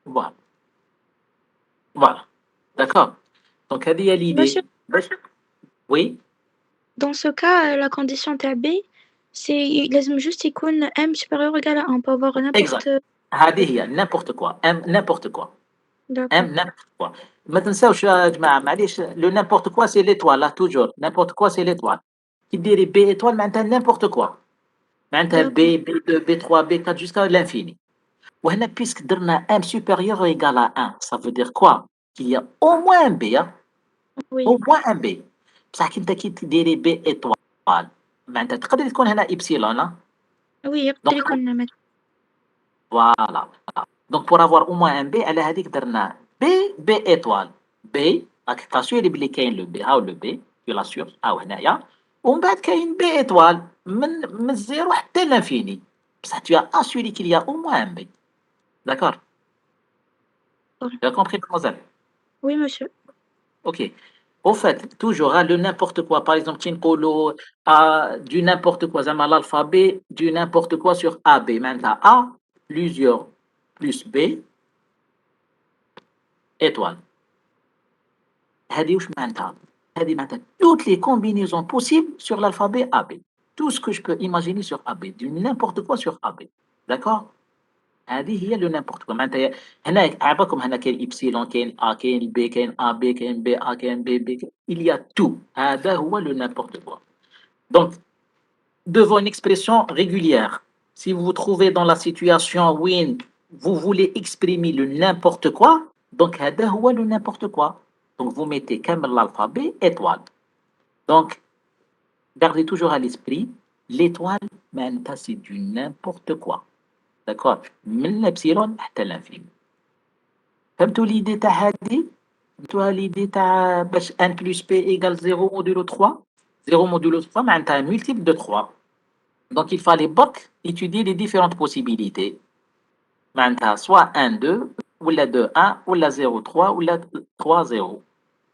Voilà. Voilà. D'accord? Donc هذه هي l'idée. Monsieur, Oui. dans ce cas, la condition TAB, c'est لازم juste يكون m supérieur ou égal à 1 pour avoir Exact. n'importe. هذه هي n'importe quoi. n'importe quoi. D'accord. n'importe quoi. ما تنساوش يا جماعة معليش le n'importe quoi c'est l'étoile là toujours. N'importe quoi c'est l'étoile. كي ديري B étoile معناتها n'importe quoi. معناتها B, B2, B3, B4 jusqu'à l'infini. وهنا puisque درنا m supérieur ou égal à 1, ça veut dire quoi? Qu'il y a au moins un B. Oui. Au moins un B. بصح كي تديري B étoile معناتها تقدر تكون هنا إبسيلون. Oui, يقدر يكون مثلا. Voilà. Donc pour avoir au moins un B على هذيك درنا B B étoile. B راك تاسيوري بلي كاين لو B. هاو لو B tu l'assures هاو هنايا. ومن بعد كاين B étoile من الزيرو حتى لانفيني. بصح tu as assuré qu'il y a au moins un B. D'accord? Tu as compris mademoiselle? Oui, monsieur. Ok. Au fait, toujours le n'importe quoi. Par exemple, Tinkolo du n'importe quoi. L'alphabet du n'importe quoi sur AB. Maintenant, A, plusieurs, plus B, étoile. Toutes les combinaisons possibles sur l'alphabet AB. Tout ce que je peux imaginer sur AB. Du n'importe quoi sur AB. D'accord? هذه هي لو نيمبورت كوا معناتها هنا عباكم هنا كاين إبسيلون كاين A كاين B كاين AB كاين BA كاين BB il y a tout هذا هو le n'importe quoi. Donc devant une expression régulière, si vous vous trouvez dans la situation où vous voulez exprimer le n'importe quoi, donc هذا هو le n'importe quoi. Donc vous mettez كامل l'alphabet étoile. Donc gardez toujours à l'esprit l'étoile معناتها c'est du n'importe quoi. D'accord? من l'epsilon حتى l'infini. فهمتوا l'idée تاع هذه؟ فهمتوها l'idée تاع باش 1 plus p égale 0 modulo 3 0 modulo 3 معناتها un multiple de 3. Donc il fallait برك étudier les différentes possibilités. معناتها soit 1 2 ولا 2 1 ولا 0 3 ولا 3 0.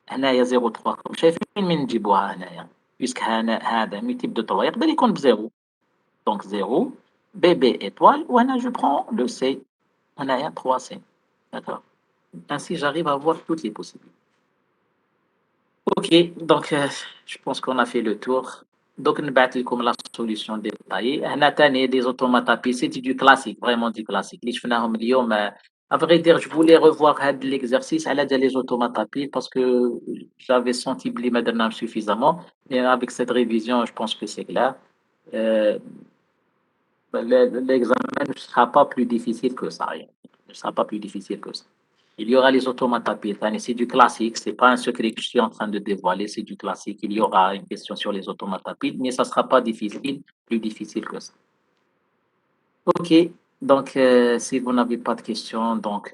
هنايا 0 3 راكم شايفين من نجيبوها هنايا puisque هذا multiple de 3 يقدر يكون ب 0. Donc 0 BB étoile وهنا je prends le C. هنايا 3C. D'accord? Ainsi, j'arrive à voir toutes les possibilités. Ok, donc je pense qu'on a fait le tour. Donc, nous battons comme la solution détaillée. On a des automates à pisser, c'est du classique, vraiment du classique. À vrai dire, je voulais revoir l'exercice à l'aide des automates à pied parce que j'avais senti maintenant suffisamment. Et avec cette révision, je pense que c'est clair. L'examen ne sera pas plus difficile que ça. Ne sera pas plus difficile que ça. Il y aura les automates à pied. C'est du classique. Ce n'est pas un secret que je suis en train de dévoiler. C'est du classique. Il y aura une question sur les automates à pied, mais ça ne sera pas difficile, plus difficile que ça. OK. Donc, si vous n'avez pas de questions, donc,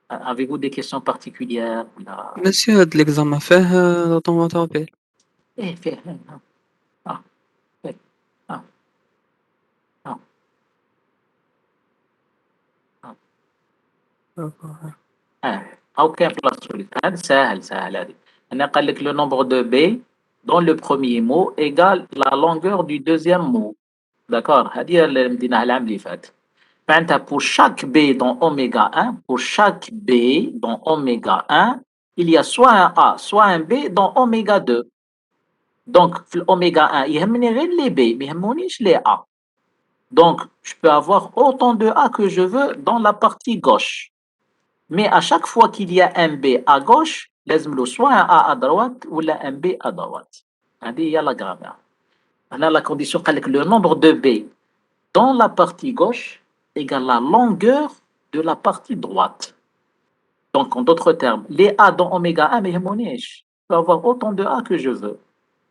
avez-vous des questions particulières? Monsieur, هاد l'examen فيه l'automate appel. Eh, fais. Ah, fais. Ah, ah, D'accord. aucun place هذا سهل سهل هذه. أنا قال لك le nombre de B dans le premier mot égale la longueur du deuxième mot. D'accord? هذه اللي مديناها العام اللي فات. معناتها pour chaque B dans oméga 1, pour chaque B dans oméga 1, il y a soit un A, soit un B dans oméga 2. Donc, في oméga 1, يهمني غير les B, ما يهمونيش les A. Donc, je peux avoir autant de A que je veux dans la partie gauche. Mais à chaque fois qu'il y a un B à gauche, لازم له soit un A à droite ou un B à droite. هذه هي la grammaire. هنا la condition قال لك le nombre de B dans la partie gauche égale la longueur de la partie droite. Donc, en d'autres termes, les A dans oméga 1, mais je peux avoir autant de A que je veux.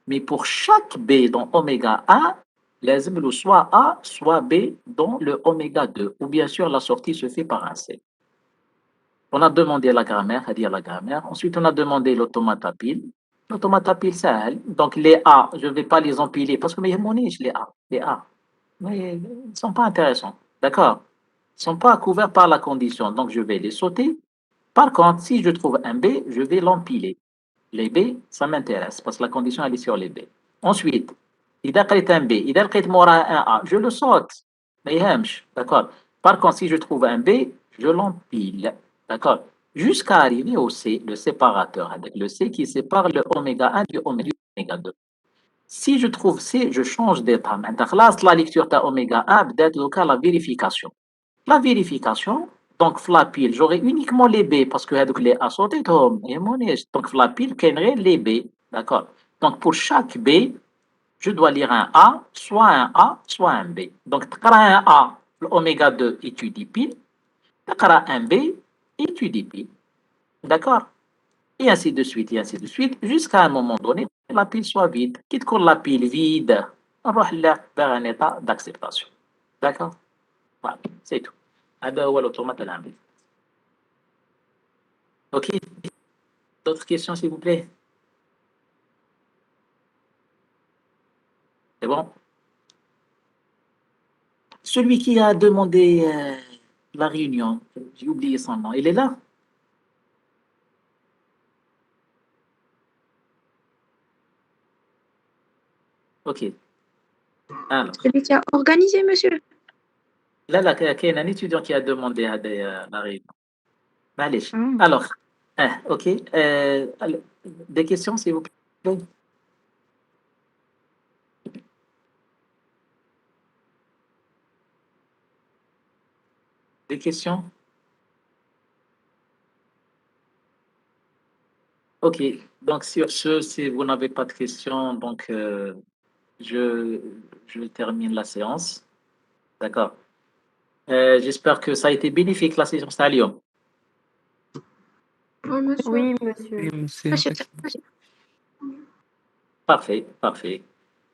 Mais pour chaque B dans oméga 1, لازم له soit A, soit B dans le oméga 2. Ou bien sûr, la sortie se fait par un C. On a demandé la grammaire, c'est-à-dire la grammaire. Ensuite, on a demandé l'automate à pile. L'automate à pile, ça. Donc, les A, je ne vais pas les empiler parce que mais les A. Les A. Mais ils ne sont pas intéressants. D'accord? Ils ne sont pas couverts par la condition. Donc, je vais les sauter. Par contre, si je trouve un B, je vais l'empiler. Les B, ça m'intéresse parce que la condition, elle est sur les B. Ensuite, il a un B, il a un A, je le saute. Mais d'accord? Par contre, si je trouve un B, je l'empile. D'accord? Jusqu'à arriver au C, le séparateur, avec le C qui sépare le oméga 1 du oméga 2. Si je trouve C, je change d'état. Maintenant, la lecture de oméga 1, peut-être le cas la vérification. La vérification, donc la pile, j'aurai uniquement les B parce que les A sauté, donc la pile qu'aimerait les B. D'accord? Donc pour chaque B, je dois lire un A, soit un A, soit un B. Donc, un A, l'oméga 2 étudie pile. Un B, étudie pile. D'accord? Et ainsi de suite, jusqu'à un moment donné, la pile soit vide. Quitte que la pile vide, on va vers un état d'acceptation. D'accord? Voilà, c'est tout. هذا هو l'automate العملي. Ok. D'autres questions, s'il vous plaît? C'est bon? Celui qui a demandé la réunion, j'ai oublié son nom, il est là? Ok. Alors, Celui qui a organisé, monsieur. là, il y a un étudiant qui a demandé la réunion. Allez. Ah. Alors, ok. Des questions, s'il vous plaît? Des questions? Ok. Donc, sur ce, si vous n'avez pas de questions, donc je termine la séance. D'accord. J'espère que ça a été bénéfique, la séance à Lyon. Oui, monsieur. Oui, Monsieur, monsieur. monsieur. Parfait, parfait.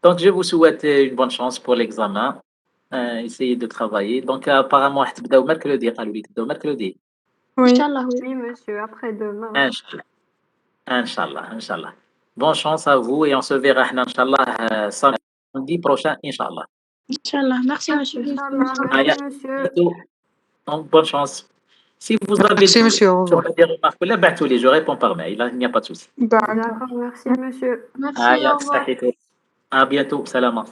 Donc, je vous souhaite une bonne chance pour l'examen. Essayez de travailler. Donc, apparemment, هتبداو mercredi. قالوا لي تبداو mercredi. Oui. Inch'Allah, oui. Oui, monsieur. Après-demain. Inch'Allah. Inch'Allah, Inch'Allah. Bonne chance à vous et on se verra, Inch'Allah, samedi prochain, Inch'Allah. Inch'Allah. Merci, monsieur. Inch'Allah. Ah, Merci, monsieur. donc, bonne chance. Si vous avez Merci, monsieur. Au revoir. des remarques, là, battez-les, je réponds par mail. Là, il n'y a pas de souci. D'accord. D'accord, merci, monsieur. Merci, Ah, au revoir. à bientôt. Salam.